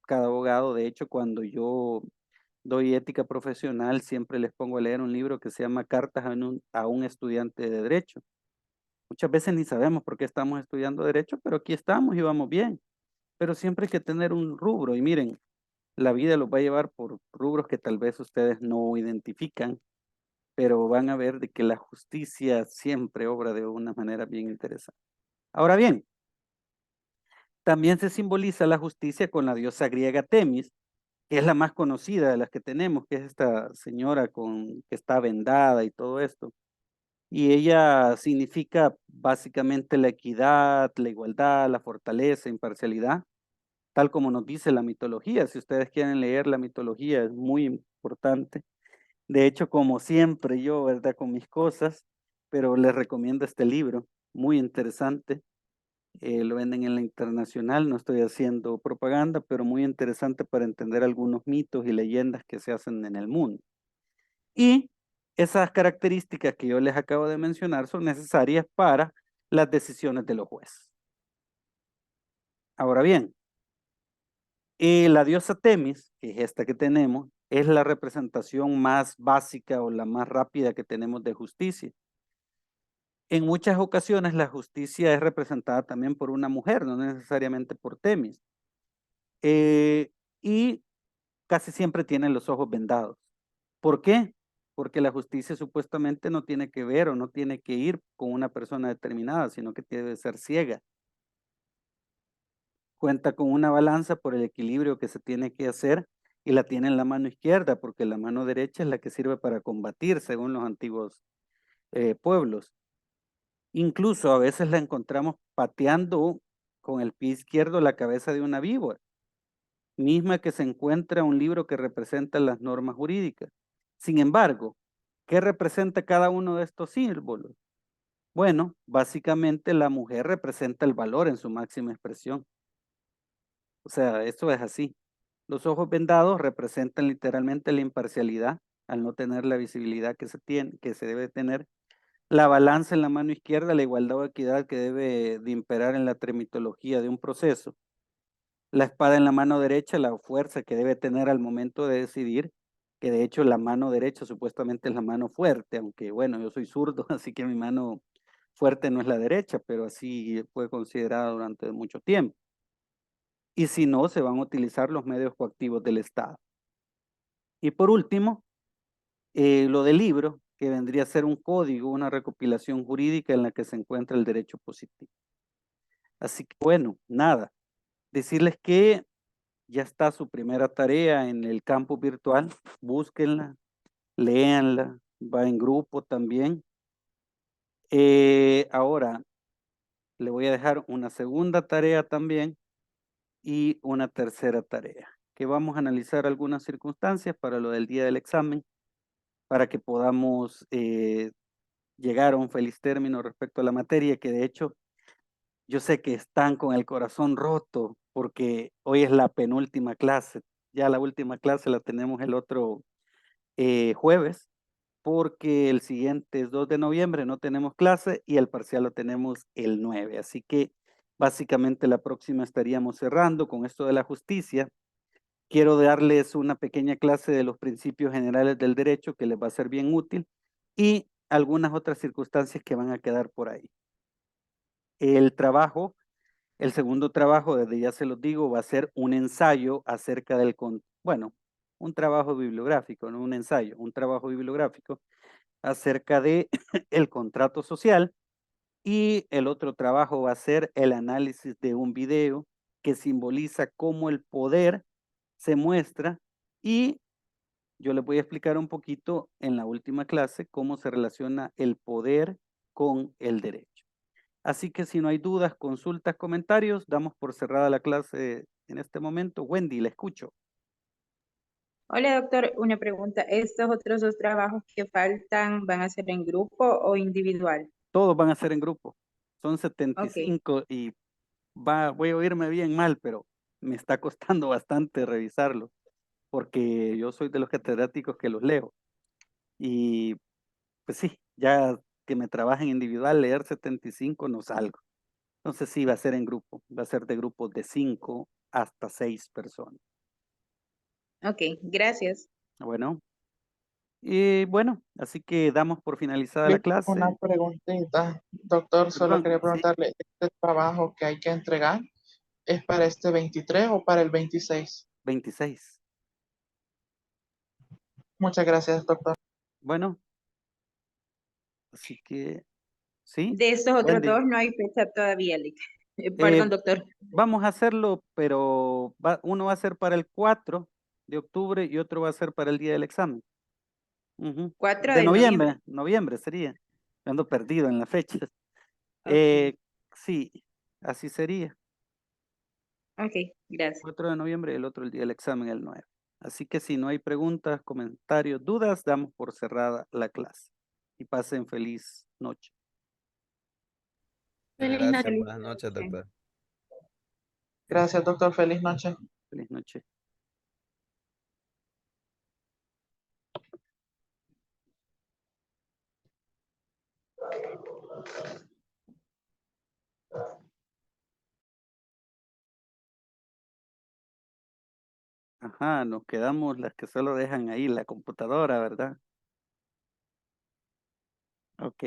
cada abogado. De hecho, cuando yo doy ética profesional, siempre les pongo a leer un libro que se llama Cartas a un estudiante de Derecho. Muchas veces ni sabemos por qué estamos estudiando Derecho, pero aquí estamos y vamos bien. Pero siempre hay que tener un rubro, y miren, la vida los va a llevar por rubros que tal vez ustedes no identifican, pero van a ver de que la justicia siempre obra de una manera bien interesante. Ahora bien, también se simboliza la justicia con la diosa griega Temis, que es la más conocida de las que tenemos, que es esta señora que está vendada y todo esto. Y ella significa básicamente la equidad, la igualdad, la fortaleza, imparcialidad, tal como nos dice la mitología. Si ustedes quieren leer la mitología, es muy importante. De hecho, como siempre yo, ¿verdad? Con mis cosas, pero les recomiendo este libro, muy interesante. Lo venden en la internacional, no estoy haciendo propaganda, pero muy interesante para entender algunos mitos y leyendas que se hacen en el mundo. Y esas características que yo les acabo de mencionar son necesarias para las decisiones de los jueces. Ahora bien, la diosa Temis, que es esta que tenemos, es la representación más básica o la más rápida que tenemos de justicia. En muchas ocasiones la justicia es representada también por una mujer, no necesariamente por Temis. Y casi siempre tienen los ojos vendados. ¿Por qué? Porque la justicia supuestamente no tiene que ver o no tiene que ir con una persona determinada, sino que debe ser ciega. Cuenta con una balanza por el equilibrio que se tiene que hacer y la tiene en la mano izquierda, porque la mano derecha es la que sirve para combatir, según los antiguos pueblos. Incluso a veces la encontramos pateando con el pie izquierdo la cabeza de una víbora, misma que se encuentra en un libro que representa las normas jurídicas. Sin embargo, ¿qué representa cada uno de estos símbolos? Bueno, básicamente la mujer representa el valor en su máxima expresión. O sea, eso es así. Los ojos vendados representan literalmente la imparcialidad al no tener la visibilidad que se tiene, que se debe tener. La balanza en la mano izquierda, la igualdad o equidad que debe de imperar en la tramitología de un proceso. La espada en la mano derecha, la fuerza que debe tener al momento de decidir, que de hecho la mano derecha supuestamente es la mano fuerte, aunque bueno, yo soy zurdo, así que mi mano fuerte no es la derecha, pero así fue considerada durante mucho tiempo. Y si no, se van a utilizar los medios coactivos del Estado. Y por último, lo del libro, que vendría a ser un código, una recopilación jurídica en la que se encuentra el derecho positivo. Así que bueno, nada, decirles que ya está su primera tarea en el campus virtual, búsquenla, léanla, va en grupo también. Ahora, le voy a dejar una segunda tarea también y una tercera tarea, que vamos a analizar algunas circunstancias para lo del día del examen, para que podamos llegar a un feliz término respecto a la materia, que de hecho yo sé que están con el corazón roto porque hoy es la penúltima clase, ya la última clase la tenemos el otro jueves, porque el siguiente es 2 de noviembre, no tenemos clase y el parcial lo tenemos el 9, así que básicamente la próxima estaríamos cerrando con esto de la justicia. Quiero darles una pequeña clase de los principios generales del derecho que les va a ser bien útil y algunas otras circunstancias que van a quedar por ahí. El trabajo, el segundo trabajo, desde ya se los digo, va a ser un ensayo acerca del, bueno, un trabajo bibliográfico, no un ensayo, un trabajo bibliográfico acerca de el contrato social, y el otro trabajo va a ser el análisis de un video que simboliza cómo el poder se muestra, y yo les voy a explicar un poquito en la última clase cómo se relaciona el poder con el derecho. Así que si no hay dudas, consultas, comentarios, damos por cerrada la clase en este momento. Wendy, la escucho. Hola, doctor. Una pregunta. ¿Estos otros dos trabajos que faltan van a ser en grupo o individual? Todos van a ser en grupo. Son Ok, 75 y voy a oírme bien mal, pero me está costando bastante revisarlo, porque yo soy de los catedráticos que los leo. Y pues sí, ya que me trabajen individual, leer 75 no salgo. Entonces sí, va a ser en grupo, va a ser de grupos de 5 hasta 6 personas. ok, gracias. Bueno, y bueno, así que damos por finalizada la Una clase. preguntita, doctor, solo Perdón, quería sí, preguntarle, ¿este trabajo que hay que entregar es para este 23 o para el 26? 26. Muchas gracias, doctor. Bueno, así que sí, De estos otros Wendy. dos no hay fecha todavía, Eh, perdón, doctor. Vamos a hacerlo, pero uno va a ser para el 4 de octubre y otro va a ser para el día del examen. 4 De de noviembre. noviembre sería. Ando perdido en las fechas. Ok, Sí, así sería. ok, gracias. 4 de noviembre y el otro el día del examen, el 9. Así que si no hay preguntas, comentarios, dudas, damos por cerrada la clase. Y pasen feliz noche. Feliz Gracias, noche. buenas noches, doctor. Gracias, doctor. Feliz noche. Feliz noche. Ajá, nos quedamos las que solo dejan ahí la computadora, ¿verdad? Ok.